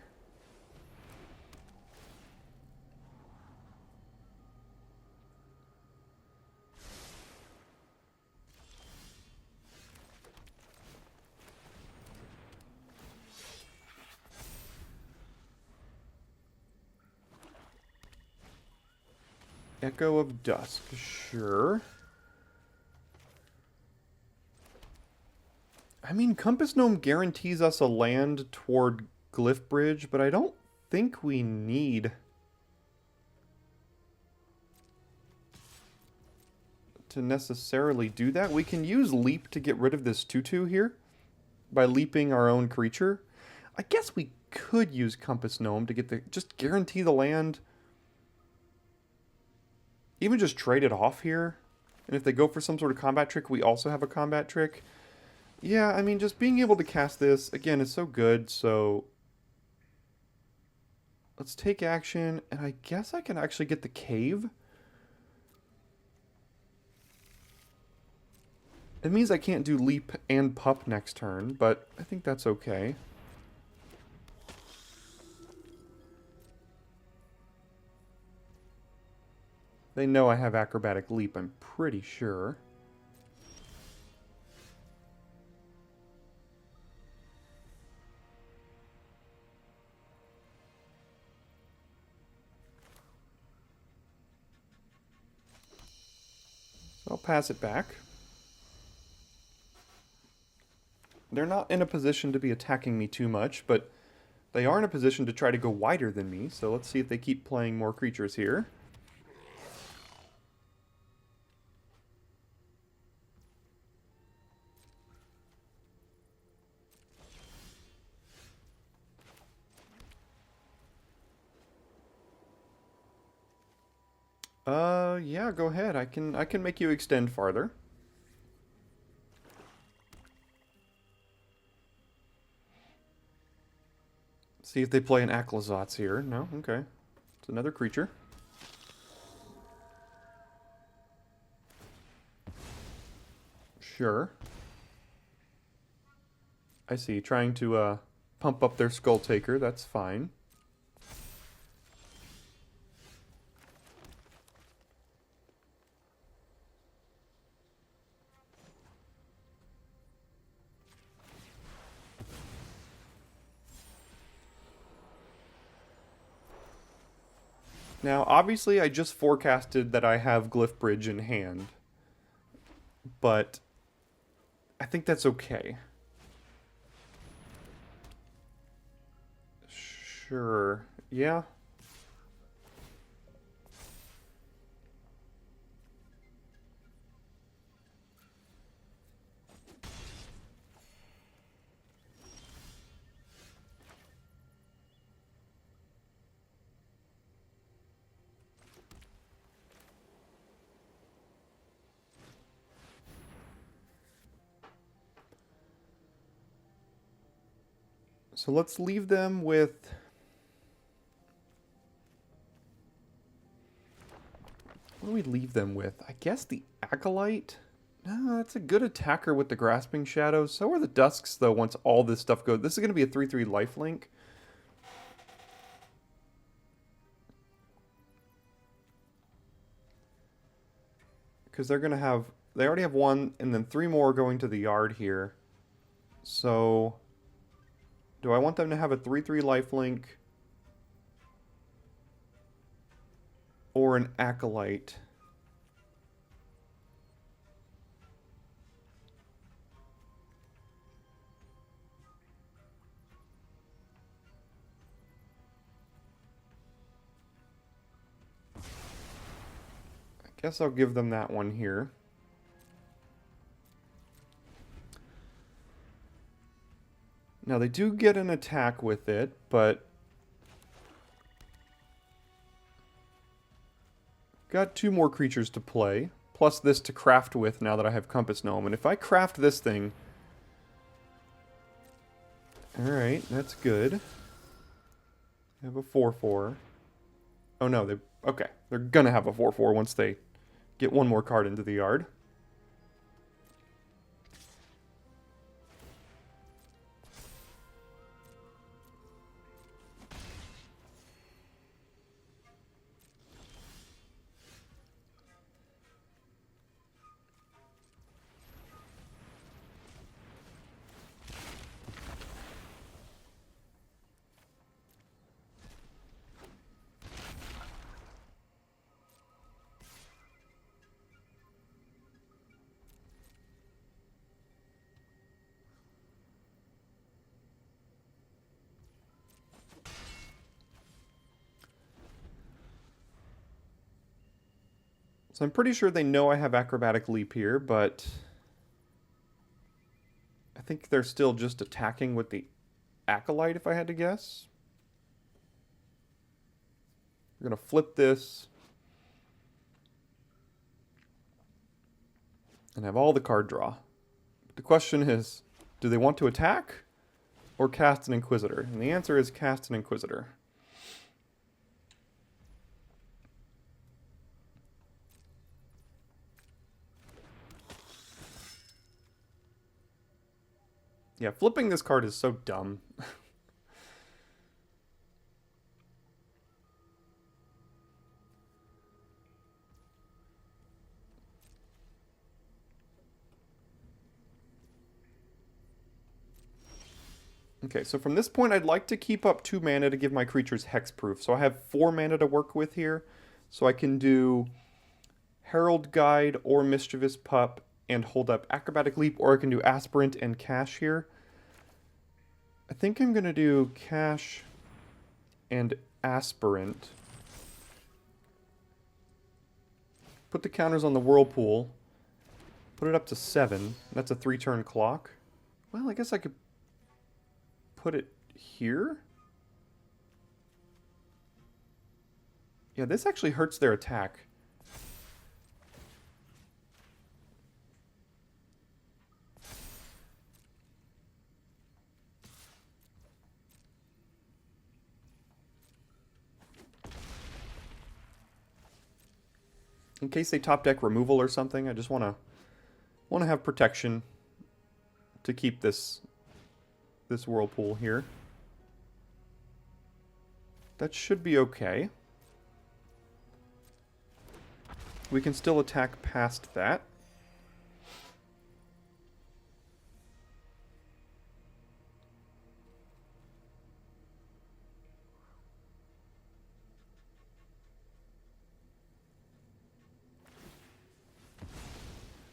Echo of Dusk, sure. I mean, Compass Gnome guarantees us a land toward Glyph Bridge, but I don't think we need to necessarily do that. We can use Leap to get rid of this 2-2 here by leaping our own creature. I guess we could use Compass Gnome to get the... just guarantee the land even just trade it off here. And if they go for some sort of combat trick, we also have a combat trick. Yeah, I mean, just being able to cast this, again, is so good, so... Let's take action, and I guess I can actually get the cave. It means I can't do leap and pup next turn, but I think that's okay. They know I have acrobatic leap, I'm pretty sure. So I'll pass it back. They're not in a position to be attacking me too much, but they are in a position to try to go wider than me, so let's see if they keep playing more creatures here. Yeah, go ahead. I can make you extend farther. See if they play an Aclazotz here. No? Okay. It's another creature. Sure. I see. Trying to pump up their Skull Taker. That's fine. Now, obviously, I just forecasted that I have Glyph Bridge in hand. But I think that's okay. Sure. Yeah. So let's leave them with... What do we leave them with? I guess the Acolyte? No, that's a good attacker with the Grasping Shadows. So are the Dusks, though, once all this stuff goes. This is going to be a 3/3 lifelink. Because they're going to have... They already have one, and then 3 more going to the yard here. So... Do I want them to have a 3/3 lifelink? Or an Acolyte? I guess I'll give them that one here. Now they do get an attack with it, but... Got 2 more creatures to play, plus this to craft with now that I have Compass Gnome. And if I craft this thing... Alright, that's good. I have a 4/4. Oh no, they... Okay, they're gonna have a 4/4 once they get one more card into the yard. So I'm pretty sure they know I have Acrobatic Leap here, but... I think they're still just attacking with the Acolyte, if I had to guess. We're going to flip this. and have all the card draw. The question is, do they want to attack or cast an Inquisitor? And the answer is cast an Inquisitor. Yeah, flipping this card is so dumb. Okay, so from this point, I'd like to keep up 2 mana to give my creatures hexproof. So I have 4 mana to work with here. So I can do Herald Guide or Mischievous Pup and hold up Acrobatic Leap, or I can do Aspirant and Cash here. I think I'm going to do Cash and Aspirant. Put the counters on the Whirlpool. Put it up to 7. That's a 3-turn clock. Well, I guess I could put it here. Yeah, this actually hurts their attack. In case they top deck removal or something, I just want to have protection to keep this Whirlpool here. That should be okay. We can still attack past that.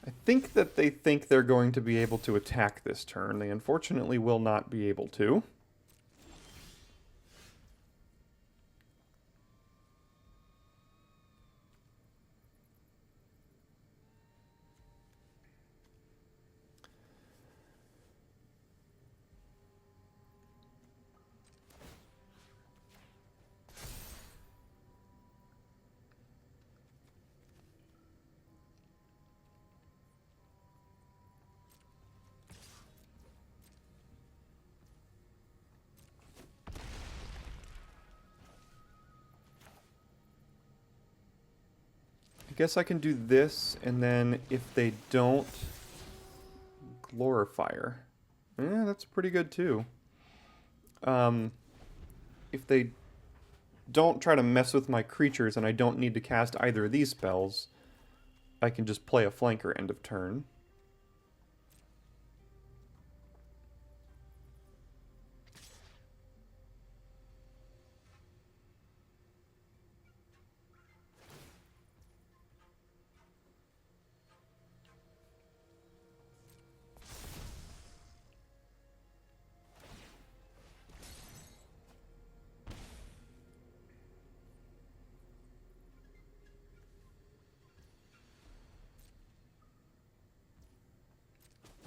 I think that they think they're going to be able to attack this turn. They unfortunately will not be able to. I guess I can do this, and then if they don't, Glorifier. Yeah, that's pretty good too. If they don't try to mess with my creatures and I don't need to cast either of these spells, I can just play a flanker end of turn.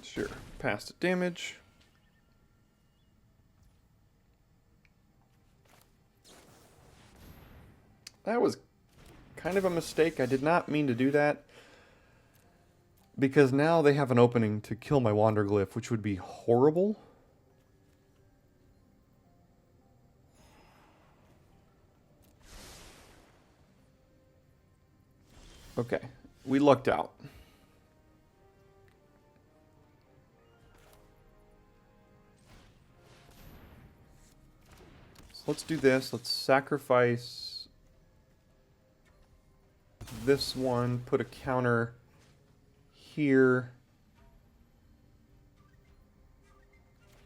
Sure, past damage. That was kind of a mistake. I did not mean to do that. Because now they have an opening to kill my Wanderglyph, which would be horrible. Okay, we lucked out. So let's do this. Let's sacrifice this one, put a counter here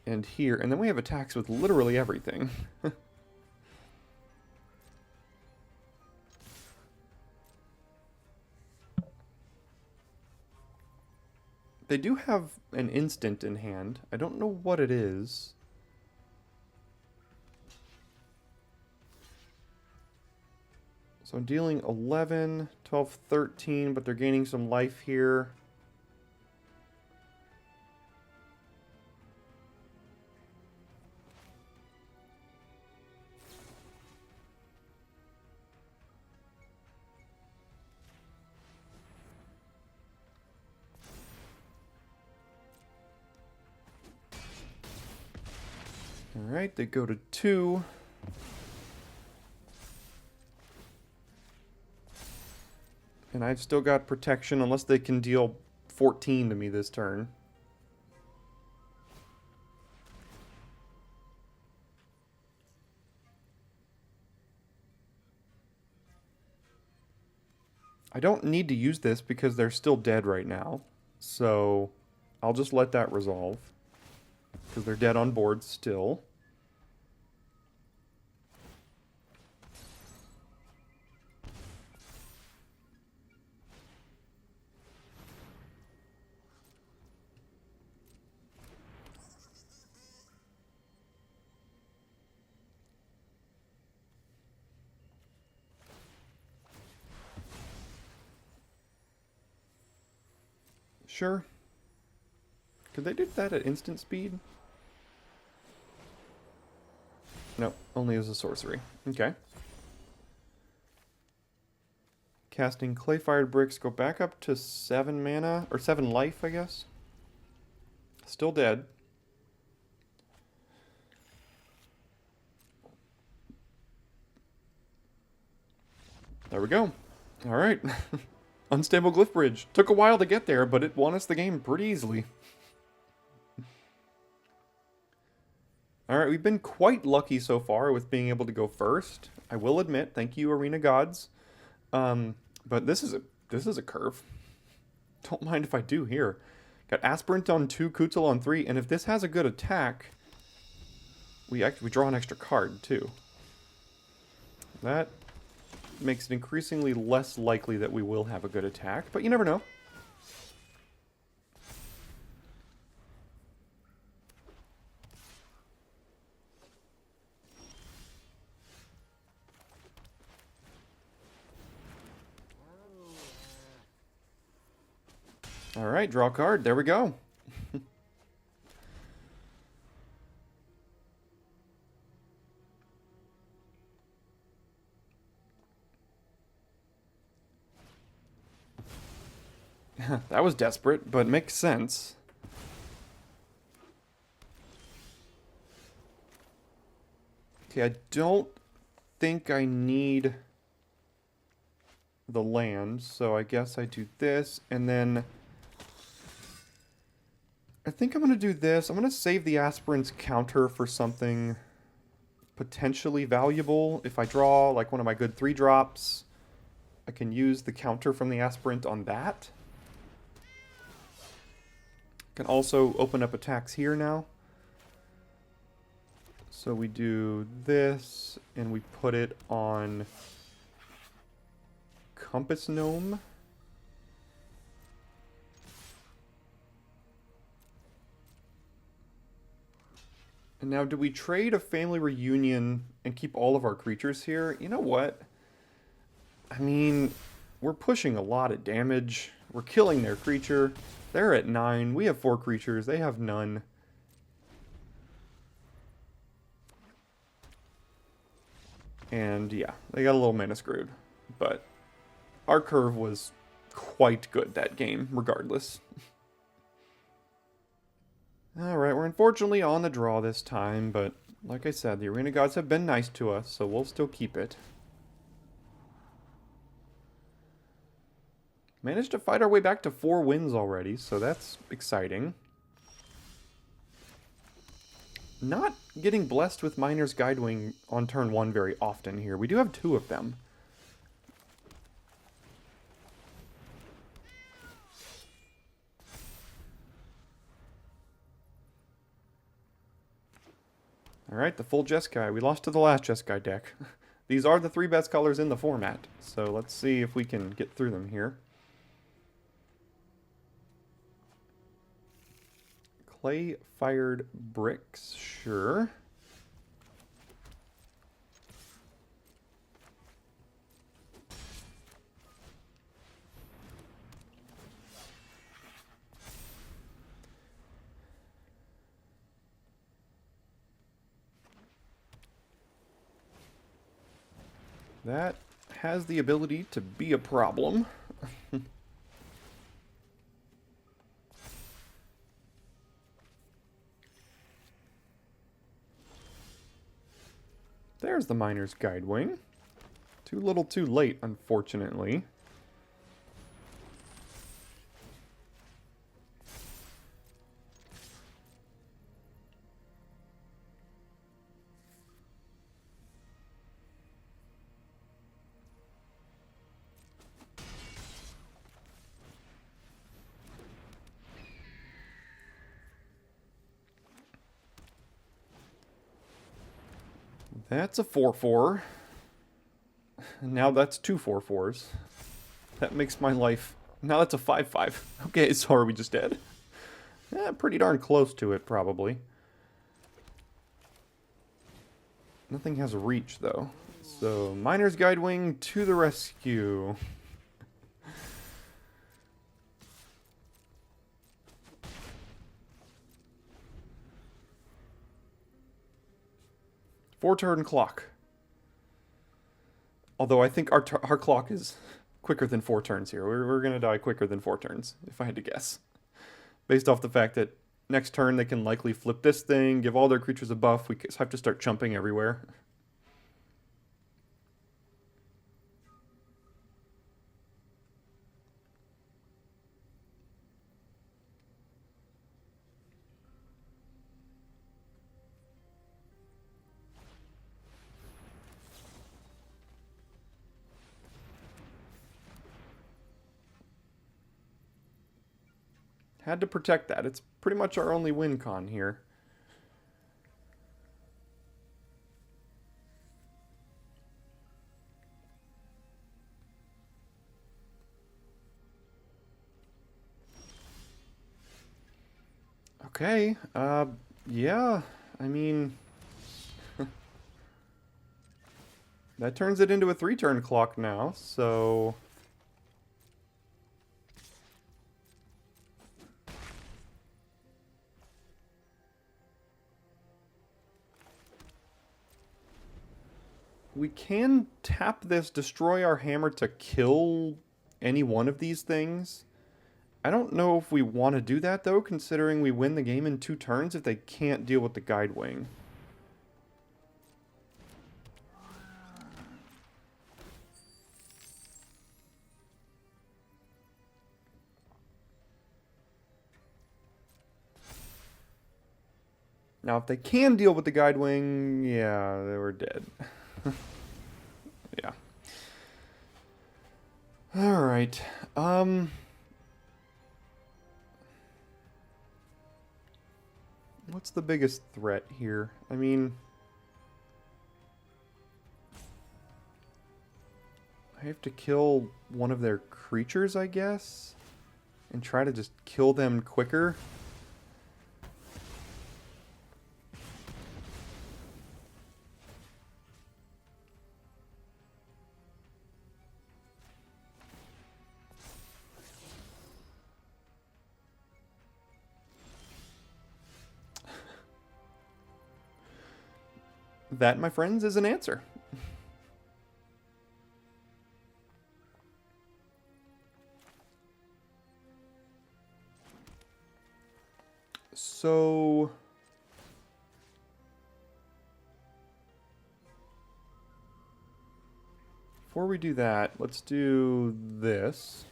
and here, and then we have attacks with literally everything. They do have an instant in hand. I don't know what it is. So I'm dealing 11, 12, 13, but they're gaining some life here. Alright, they go to 2. And I've still got protection unless they can deal 14 to me this turn. I don't need to use this because they're still dead right now. So I'll just let that resolve. Because they're dead on board still. Sure. Could they do that at instant speed? No, only as a sorcery. Okay. Casting clay-fired bricks, go back up to 7 mana, or 7 life, I guess. Still dead. There we go. Alright. Unstable Glyph Bridge. Took a while to get there, but it won us the game pretty easily. Alright, we've been quite lucky so far with being able to go first. I will admit, thank you, Arena Gods. But this is a curve. Don't mind if I do here. Got Aspirant on 2, Kutzil on 3, and if this has a good attack, we draw an extra card too. That makes it increasingly less likely that we will have a good attack, but you never know. Alright, draw a card. There we go. That was desperate, but makes sense. Okay, I don't think I need the land, so I guess I do this, and then I think I'm going to do this. I'm going to save the Aspirant's counter for something potentially valuable. If I draw like one of my good 3-drops, I can use the counter from the Aspirant on that. Can also open up attacks here now. So we do this, and we put it on Compass Gnome. And now, do we trade a Family Reunion and keep all of our creatures here? You know what? I mean, we're pushing a lot of damage. We're killing their creature. They're at 9. We have 4 creatures. They have none. And yeah, they got a little mana screwed. But our curve was quite good that game, regardless. Alright, we're unfortunately on the draw this time, but like I said, the Arena Gods have been nice to us, so we'll still keep it. Managed to fight our way back to 4 wins already, so that's exciting. Not getting blessed with Miner's Guidewing on turn 1 very often here. We do have 2 of them. Alright, the full Jeskai. We lost to the last Jeskai deck. These are the 3 best colors in the format, so let's see if we can get through them here. Clay-fired bricks, sure. That has the ability to be a problem. there's the Miner's Guidewing. Too little too late, unfortunately. That's a 4/4. Now that's two 4/4s. That makes my life... Now that's a 5/5. Okay, so are we just dead? Pretty darn close to it, probably. Nothing has reach, though. So, Miner's Guidewing to the rescue. Four-turn clock. Although I think our clock is quicker than 4 turns here. We're going to die quicker than 4 turns, if I had to guess. Based off the fact that next turn they can likely flip this thing, give all their creatures a buff. We have to start chumping everywhere. Had to protect that. It's pretty much our only win con here. Okay, yeah, I mean... that turns it into a 3-turn clock now, so... we can tap this, destroy our hammer to kill any one of these things. I don't know if we want to do that, though, considering we win the game in 2 turns if they can't deal with the Guidewing. Now, if they can deal with the Guidewing, yeah, they were dead. Yeah. Alright. What's the biggest threat here? I mean... I have to kill one of their creatures, I guess? And try to just kill them quicker? That, my friends, is an answer. So... before we do that, let's do this.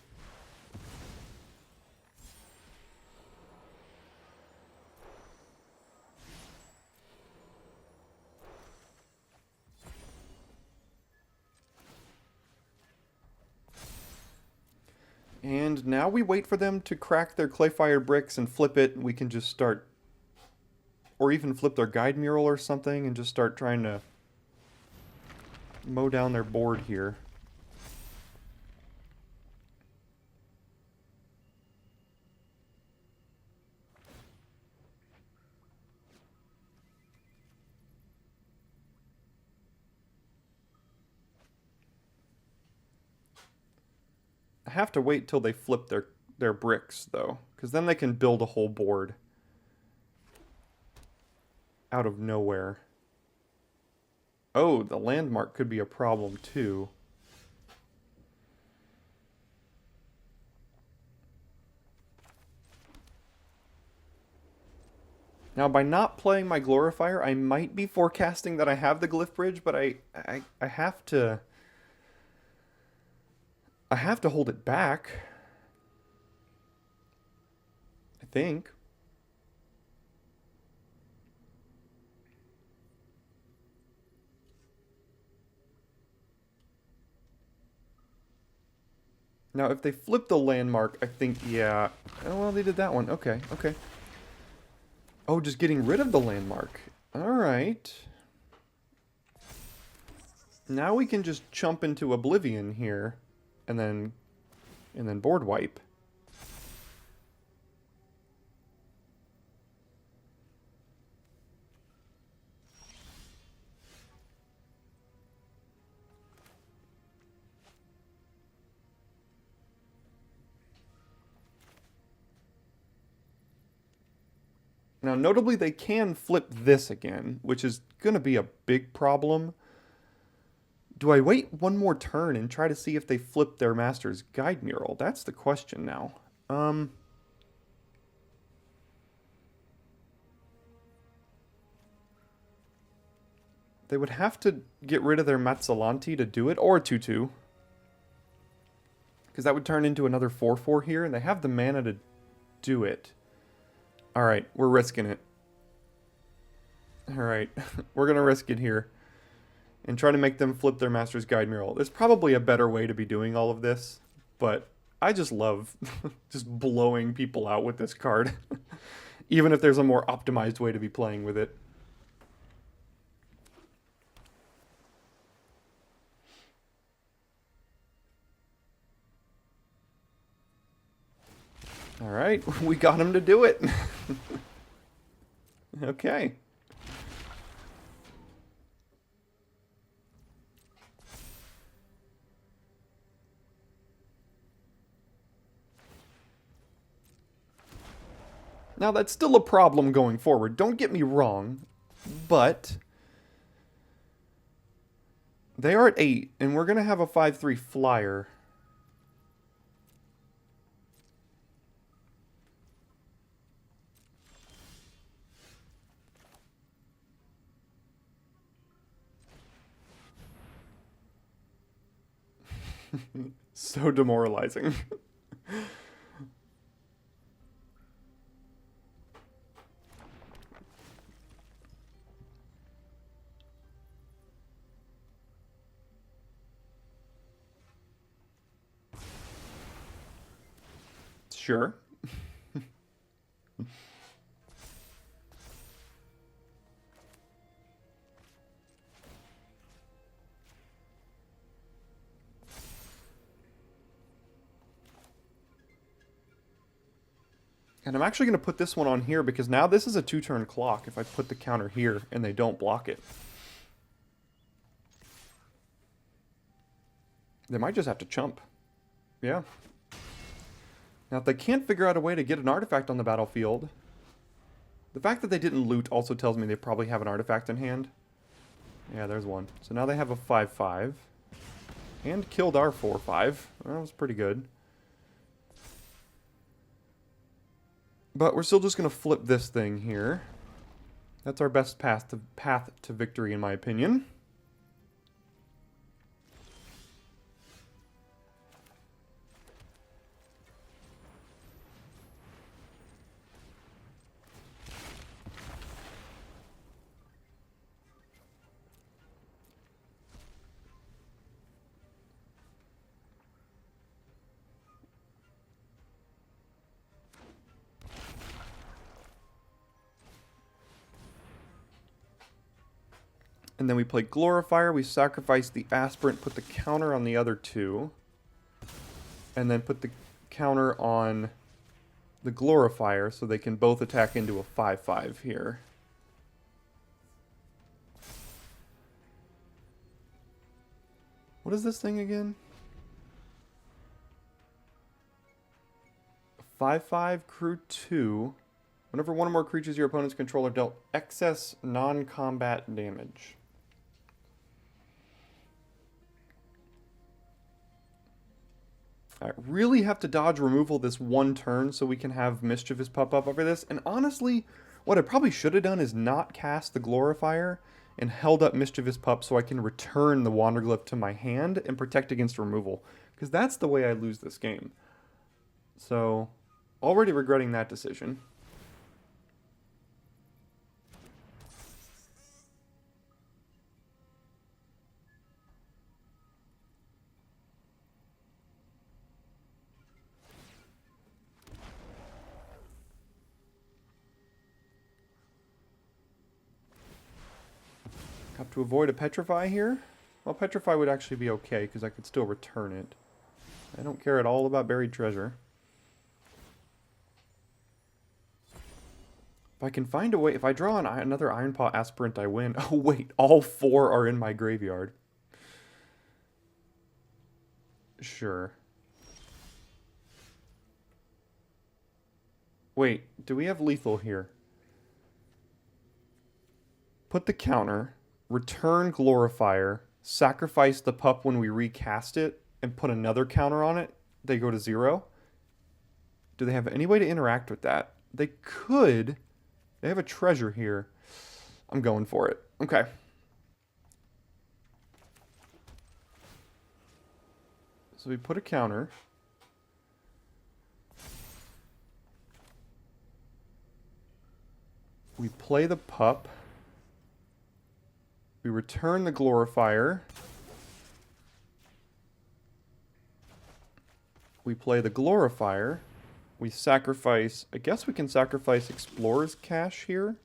And now we wait for them to crack their clay-fired bricks and flip it. We can just start... or even flip their guide mural or something and just start trying to mow down their board here. I have to wait till they flip their bricks, though, because then they can build a whole board out of nowhere. Oh, the landmark could be a problem, too. Now, by not playing my Glorifier, I might be forecasting that I have the Glyph Bridge, but I have to... I have to hold it back. I think. Now, if they flip the landmark, I think, yeah. Oh, well, they did that one. Okay, okay. Oh, just getting rid of the landmark. All right. Now we can just chump into Oblivion here, and then board wipe. Now, notably, they can flip this again, which is going to be a big problem. Do I wait one more turn and try to see if they flip their Master's Guide Mural? That's the question now. They would have to get rid of their Mazzolanti to do it, or a 2/2. Because that would turn into another 4/4 here, and they have the mana to do it. Alright, we're risking it. Alright, we're going to risk it here. And try to make them flip their Master's Guide Mural. There's probably a better way to be doing all of this, but I just love just blowing people out with this card. Even if there's a more optimized way to be playing with it. Alright, we got him to do it. Okay. Now, that's still a problem going forward. Don't get me wrong, but they are at 8, and we're going to have a 5/3 flyer. So demoralizing. Sure. And I'm actually going to put this one on here because now this is a 2-turn clock if I put the counter here and they don't block it. They might just have to chump. Yeah. Now, if they can't figure out a way to get an artifact on the battlefield, the fact that they didn't loot also tells me they probably have an artifact in hand. Yeah, there's one. So now they have a 5/5. And killed our 4/5. That was pretty good. But we're still just going to flip this thing here. That's our best path to victory, in my opinion. And then we play Glorifier, we sacrifice the Aspirant, put the counter on the other two. And then put the counter on the Glorifier so they can both attack into a 5/5 here. What is this thing again? 5/5, crew 2. Whenever one or more creatures your opponent's controller dealt excess non-combat damage. I really have to dodge removal this one turn so we can have Mischievous pop up over this. And honestly, What I probably should have done is not cast the Glorifier and held up Mischievous Pup so I can return the Wanderglyph to my hand and protect against removal. Because that's the way I lose this game. So, already regretting that decision. Have to avoid a Petrify here. Well, Petrify would actually be okay because I could still return it. I don't care at all about Buried Treasure. If I can find a way, if I draw another Iron Paw Aspirant, I win. Oh wait, all 4 are in my graveyard. Sure. Wait, do we have lethal here? Put the counter, return Glorifier, sacrifice the pup when we recast it, and put another counter on it. They go to 0. Do they have any way to interact with that? They could. They have a treasure here. I'm going for it. Okay. So we put a counter. We play the pup. We return the Glorifier. We play the Glorifier. We sacrifice... I guess we can sacrifice Explorer's Cache here.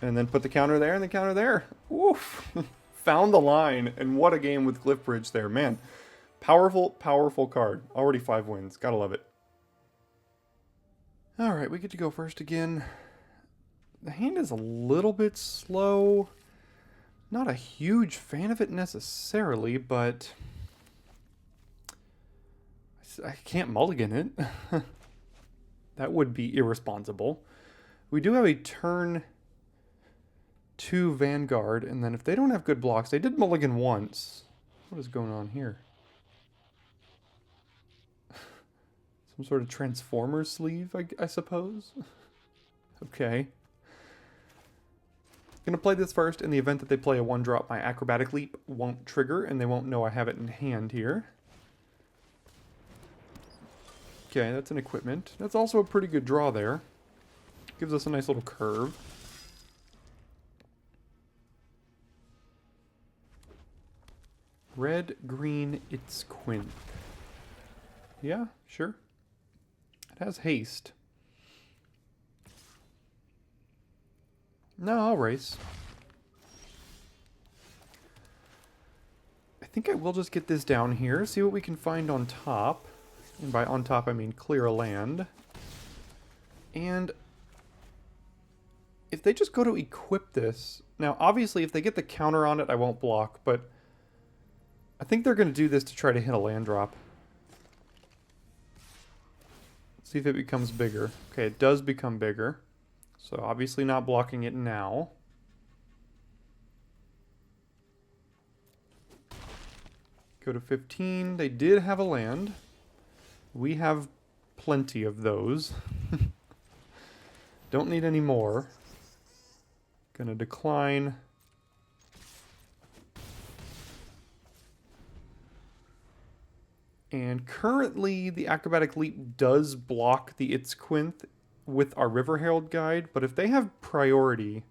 And then put the counter there and the counter there. Oof. Found the line. And what a game with Glyph Bridge there. Man, powerful, powerful card. Already 5 wins. Gotta love it. Alright, we get to go first again. The hand is a little bit slow. Not a huge fan of it necessarily, but I can't mulligan it. That would be irresponsible. We do have a turn 2 Vanguard, and then if they don't have good blocks, they did mulligan once. What is going on here? Some sort of Transformer sleeve, I suppose? Okay. Gonna play this first. In the event that they play a 1-drop, my Acrobatic Leap won't trigger, and they won't know I have it in hand here. Okay, that's an equipment. That's also a pretty good draw there. Gives us a nice little curve. Red, green, it's Quint. Yeah, sure. It has haste. No, I'll race. I think I will just get this down here, see what we can find on top. And by on top, I mean clear a land. And if they just go to equip this... Now, obviously, if they get the counter on it, I won't block, but I think they're going to do this to try to hit a land drop. Let's see if it becomes bigger. Okay, it does become bigger. So obviously not blocking it now. Go to 15. They did have a land. We have plenty of those. Don't need any more. Gonna decline. And currently the Acrobatic Leap does block the Itzquinth with our River Herald guide, but if they have priority,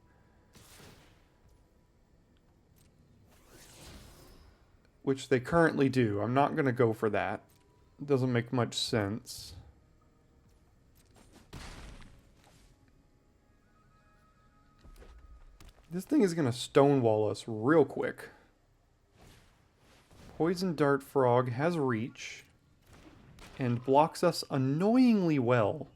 which they currently do, I'm not going to go for that. It doesn't make much sense. This thing is going to stonewall us real quick. Poison Dart Frog has reach and blocks us annoyingly well.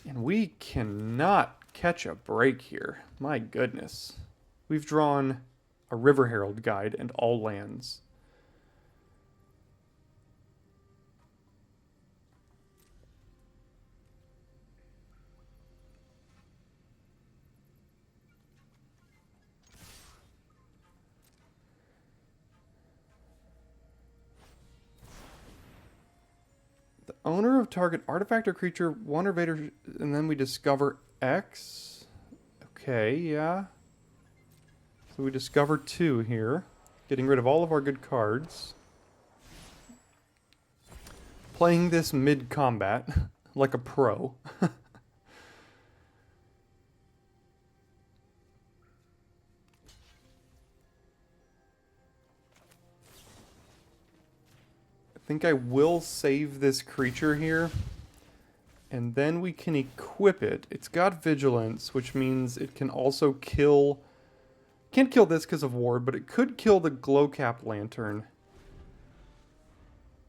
And we cannot catch a break here. My goodness. We've drawn a River Herald guide and all lands. owner of target artifact or creature, one or greater, and then we discover X. Okay, yeah. So we discover 2 here. Getting rid of all of our good cards. Playing this mid-combat like a pro. I think I will save this creature here. And then we can equip it. It's got vigilance, which means it can also kill... Can't kill this because of ward, but it could kill the glowcap lantern.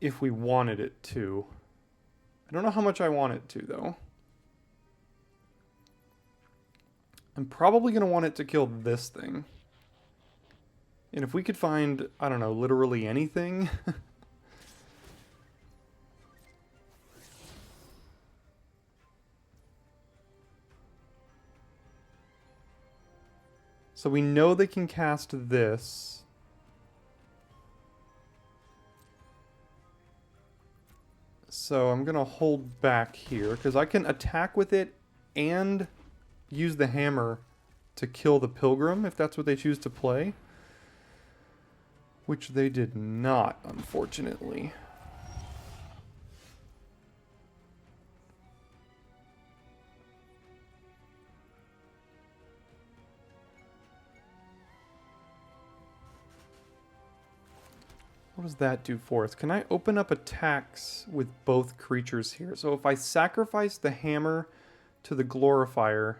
If we wanted it to. I don't know how much I want it to, though. I'm probably going to want it to kill this thing. And if we could find, I don't know, literally anything... So we know they can cast this. So I'm going to hold back here, because I can attack with it and use the hammer to kill the pilgrim, if that's what they choose to play. Which they did not, unfortunately. What does that do for us? Can I open up attacks with both creatures here? So if I sacrifice the hammer to the glorifier...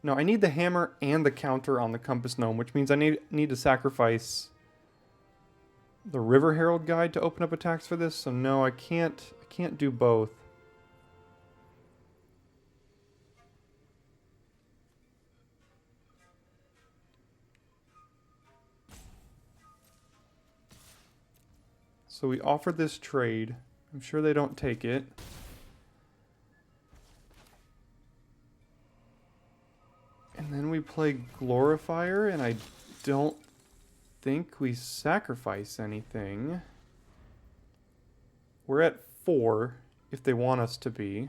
No, I need the hammer and the counter on the compass gnome, which means I need to sacrifice the River Herald guide to open up attacks for this. So no, I can't do both. So we offered this trade. I'm sure they don't take it. And then we play Glorifier, and I don't think we sacrifice anything. We're at 4, if they want us to be.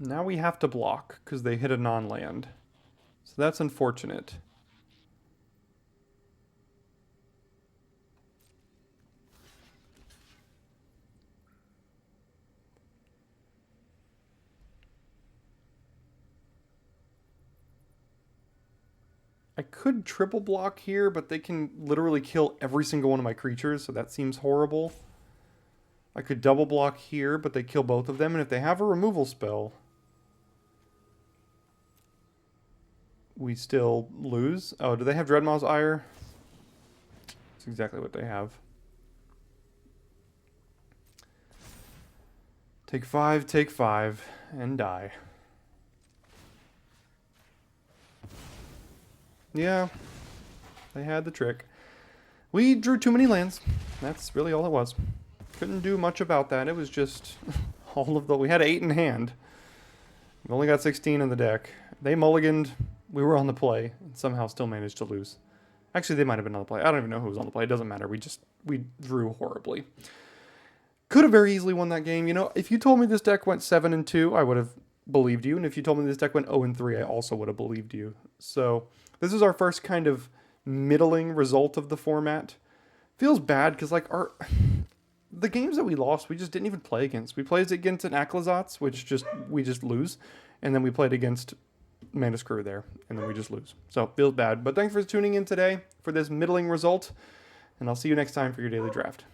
Now we have to block, because they hit a non-land. So that's unfortunate. I could triple block here, but they can literally kill every single one of my creatures, so that seems horrible. I could double block here, but they kill both of them, and if they have a removal spell... we still lose. Oh, do they have Dreadmaw's Ire? That's exactly what they have. Take 5, and die. Yeah, they had the trick. We drew too many lands. That's really all it was. Couldn't do much about that. It was just all of the... we had 8 in hand. We've only got 16 in the deck. They mulliganed. We were on the play and somehow still managed to lose. Actually, they might have been on the play. I don't even know who was on the play. It doesn't matter. We drew horribly. Could have very easily won that game. You know, if you told me this deck went 7-2, I would have believed you. And if you told me this deck went 0-3, I also would have believed you. So this is our first kind of middling result of the format. Feels bad because like the games that we lost, we just didn't even play against. We played against an Aclazotz, which we just lose. And then we played against Mana Screw there, and then we just lose. So, feels bad. But thanks for tuning in today for this middling result, and I'll see you next time for your daily draft.